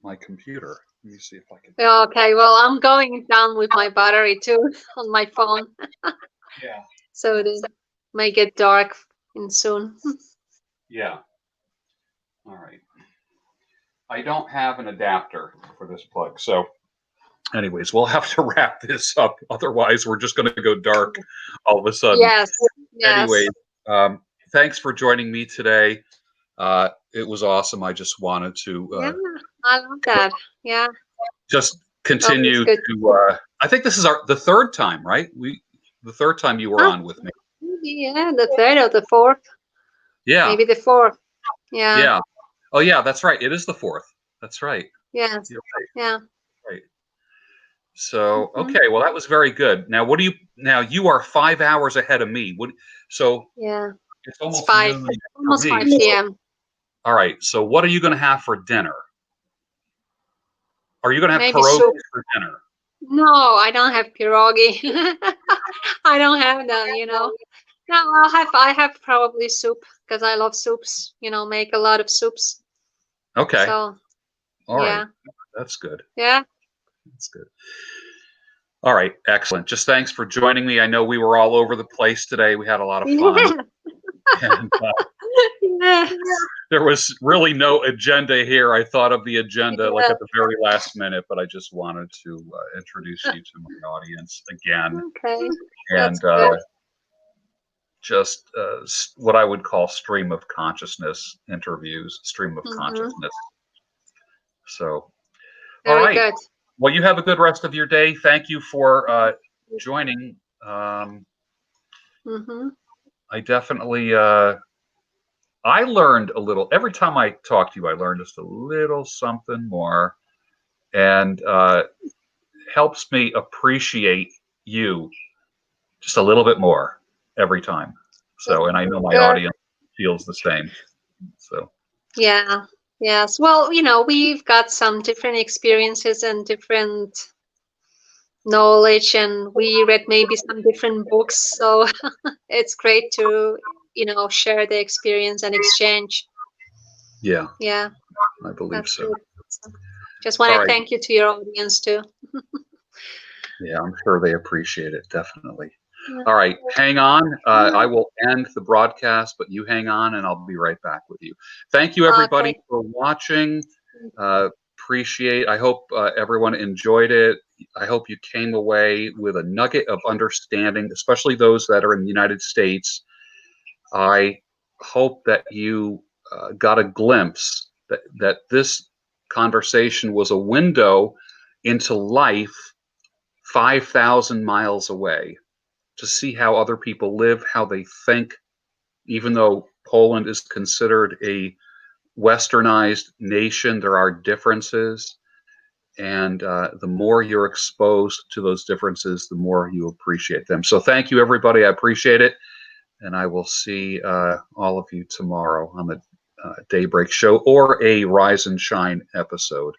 my computer. Let me see if I can. Okay. Well, I'm going down with my battery too on my phone, Yeah. so it may get dark in soon. Yeah. All right. I don't have an adapter for this plug, so anyways, we'll have to wrap this up. Otherwise, we're just going to go dark all of a sudden. Yes. Yes. Anyways, thanks for joining me today. It was awesome. I just wanted to Yeah, I love that. Yeah. just Always continue good. to. I think this is the third time, right? The third time you were Huh? on with me. Yeah, the third or the fourth, Yeah, maybe the fourth. Yeah. yeah. Oh, yeah. That's right. It is the fourth. That's right. Yes. You're Yeah. right. So, Hmm. okay, well, that was very good. Now, now you are 5 hours ahead of me. So Yeah. it's It's almost five. noon It's for almost me. 5 p.m. All right. So what are you going to have for dinner? Are you going to have Maybe pierogies soup. for dinner? No, I don't have pierogi. I don't have that. No, I have probably soup because I love soups, make a lot of soups. Okay. So, All right. yeah. That's good. Yeah. That's good. All right. Excellent. Just thanks for joining me. I know we were all over the place today. We had a lot of fun. And, Yeah. there was really no agenda here. I thought of the agenda like Yeah. at the very last minute, but I just wanted to introduce you to my audience again. Okay. And That's good. just what I would call stream of consciousness interviews, stream of Hmm. consciousness. So, all Very right. good. Well, you have a good rest of your day. Thank you for joining. Hmm. I definitely, I learned a little. Every time I talk to you, I learn just a little something more, and helps me appreciate you just a little bit more every time. So, and I know my Good. audience feels the same. So, Yeah. Yes. Well, we've got some different experiences and different knowledge, and we read maybe some different books. So it's great to, share the experience and exchange. yeah, Yeah, I believe that's so. good. So just want All to right. thank you to your audience too. Yeah, I'm sure they appreciate it. Definitely. Yeah. All right, hang on. I will end the broadcast, but you hang on and I'll be right back with you. Thank you, everybody, Okay. for watching. appreciate. I hope everyone enjoyed it. I hope you came away with a nugget of understanding, especially those that are in the United States. I hope that you got a glimpse that this conversation was a window into life 5,000 miles away, to see how other people live, how they think, even though Poland is considered a westernized nation, there are differences. And the more you're exposed to those differences, the more you appreciate them. So thank you, everybody. I appreciate it. And I will see all of you tomorrow on the Daybreak Show or a Rise and Shine episode.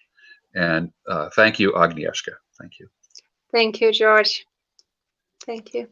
And thank you, Agnieszka. Thank you. Thank you, George. Thank you.